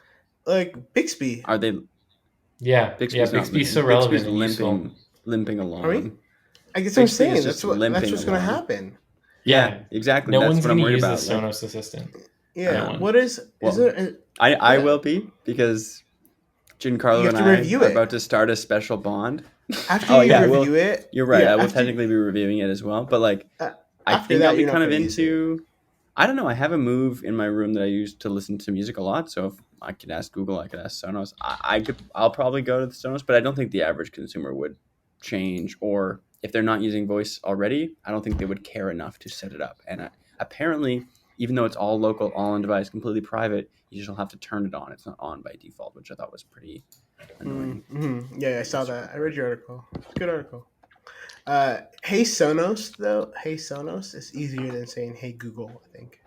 Like Bixby. Are they? Yeah, Bixby's so relevant. Bixby's limping along. I mean, I guess what I'm saying. That's what's going to happen. Yeah, exactly. No that's one's what I'm going to worried use about. the Sonos assistant. Yeah. What is it? I will be, because Giancarlo and I are about to start a special bond. After you review it, you're right. I will technically be reviewing it as well. But like, I think I'll be kind of into. I don't know. I have a Move in my room that I use to listen to music a lot. So if I could ask Google, I could ask Sonos. I'll probably go to the Sonos, but I don't think the average consumer would change, or if they're not using voice already, I don't think they would care enough to set it up. And apparently, even though it's all local, all on device, completely private, you just have to turn it on. It's not on by default, which I thought was pretty annoying. Mm-hmm. Yeah, I saw that. I read your article. Good article. Hey Sonos, though. Hey Sonos is easier than saying Hey Google, I think.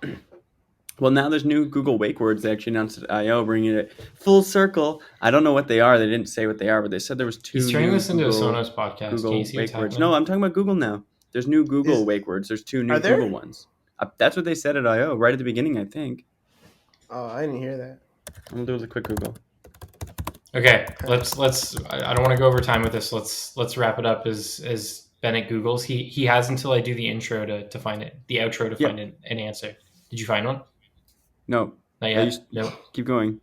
Well, now there's new Google wake words. They actually announced at I.O., bringing it full circle. I don't know what they are. They didn't say what they are, but they said there was 2 He's turning new this into a Sonos podcast. Google wake words. No, I'm talking about Google now. There's new Google wake words. There's 2 new Google ones. That's what they said at I.O. right at the beginning, I think. Oh, I didn't hear that. I'm gonna do a quick Google. Okay, let's. I don't want to go over time with this. Let's wrap it up as Bennett Googles. He has until I do the intro to find it, the outro to find an answer. Did you find one? No. Not yet? No. Keep going.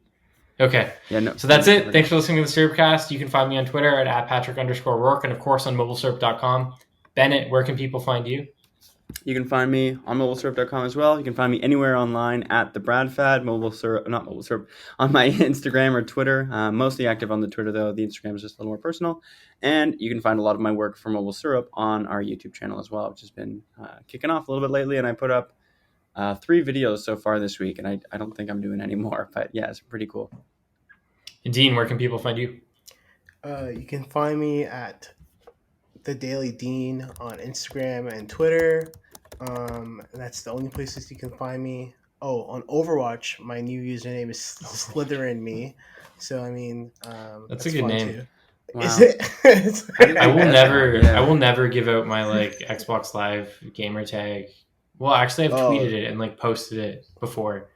Okay. Yeah, no. So that's it. Thanks for listening to the SyrupCast. You can find me on Twitter at @Patrick_Rourke, and of course on MobileSyrup.com. Bennett, where can people find you? You can find me on MobileSyrup.com as well. You can find me anywhere online at the BradFad, not MobileSyrup, on my Instagram or Twitter. Mostly active on the Twitter, though. The Instagram is just a little more personal. And you can find a lot of my work for MobileSyrup on our YouTube channel as well, which has been kicking off a little bit lately. And I put up 3 videos so far this week, and I don't think I'm doing any more. But yeah, it's pretty cool. And Dean, where can people find you? You can find me at the Daley Dean on Instagram and Twitter. That's the only places you can find me. Oh, on Overwatch, my new username is SlytherinMe. So I mean, that's a good name. Too. Wow. Is it? I will never give out my like Xbox Live gamer tag. Well, actually, I've tweeted it and like posted it before,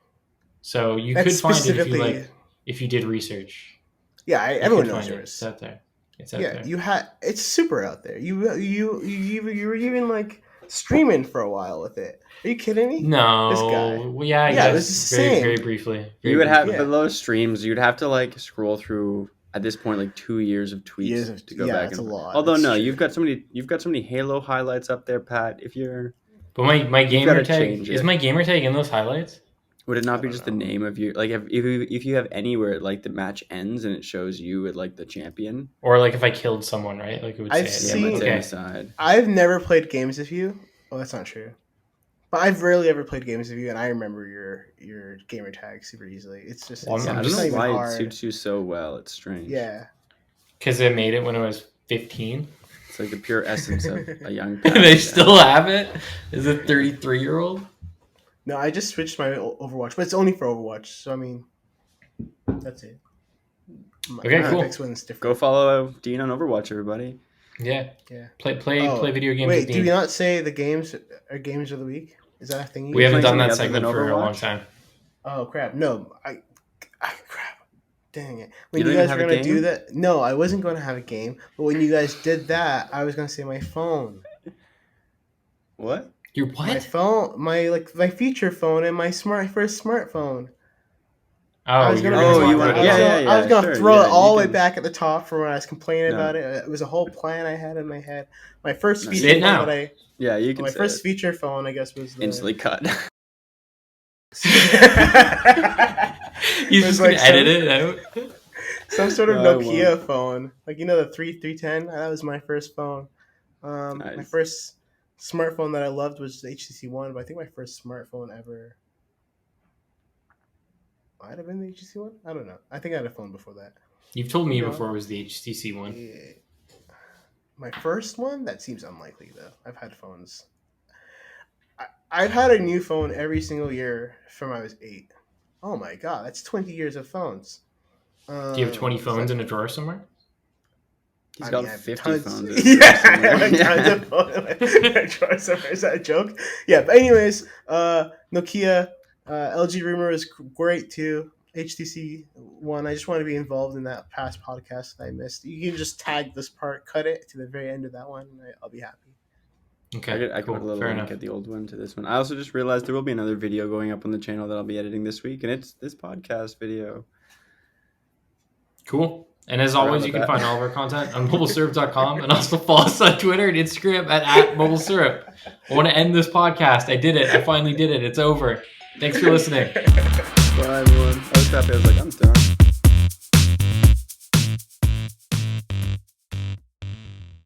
so you could find it if you did research. Yeah, everyone knows yours. It's out there. It's out there. It's super out there. You were even like streaming for a while with it. Are you kidding me? No. This guy. Well, yeah, it was the same. Very briefly. You would have the low streams. You'd have to like scroll through at this point like 2 years of tweets to go back that's and a lot. Although That's no, true. you've got so many Halo highlights up there, Pat. If you're But my gamer gotta tag change is it. my gamer tag in those highlights? Would it I not be don't just know. the name of your like if you have anywhere like the match ends and it shows you with like the champion? Or like if I killed someone, right? Like it would I've say it. Yeah, seen- might say Okay. on the side. I've never played games with you. Well, that's not true. But I've rarely ever played games with you, and I remember your gamer tag super easily. It's just Well, it's, I'm Yeah, I it's don't not know even why hard. it suits you so well. It's strange. Yeah. Because I made it when I was 15. It's like the pure essence of a young. And they still have it? Is it 33-year-old? No, I just switched my Overwatch, but it's only for Overwatch. So I mean, that's it. Okay, my cool. Apex one's different. Go follow Dean on Overwatch, everybody. Yeah. Yeah. Play video games Wait, with do Dean. we not say the games are games of the week? Is that a thing? We haven't done playing that something segment other for than a long Overwatch? time. Oh crap! No, I crap. Dang it! When You you, don't even guys were have a gonna do game? that, no, I wasn't going to have a game. But when you guys did that, I was gonna say my phone, What? Your my what? phone, my feature phone, and my first smartphone. Oh, I was gonna, gonna you talk wanna- about yeah, it. I was gonna sure, throw yeah, it all you the way can- back at the top from when I was complaining No. about it. It was a whole plan I had in my head. My first No. feature Say it phone now. that Yeah, you can my say first it. feature phone, I guess, was the Instantly cut. He's It was just gonna like edit it out. some sort of No, I Nokia phone, like the 310. That was my first phone. My Nice. first smartphone that I loved was the HTC One, but I think my first smartphone ever might have been the HTC One. I don't know. I think I had a phone before that. You've told me No. before it was the HTC one. Yeah. My first one? That seems unlikely though. I've had phones. I've had a new phone every single year from I was 8. Oh my god, that's 20 years of phones. Do you have 20 phones in a drawer somewhere? He's I got mean, I have 50 tons- phones. Yeah, I have tons of phones in my drawer somewhere. Is that a joke? Yeah, but anyways, Nokia, LG Rumor is great too. HTC One. I just want to be involved in that past podcast that I missed. You can just tag this part, cut it to the very end of that one, and I'll be happy. Okay, I could cool. put a little Fair link enough. at the old one to this one. I also just realized there will be another video going up on the channel that I'll be editing this week, and it's this podcast video. Cool. And as Sorry always, you about can that. find all of our content on MobileSyrup.com and also follow us on Twitter and Instagram at MobileSyrup. I want to end this podcast. I did it. I finally did it. It's over. Thanks for listening. Bye, everyone. I was happy. I was like, I'm done.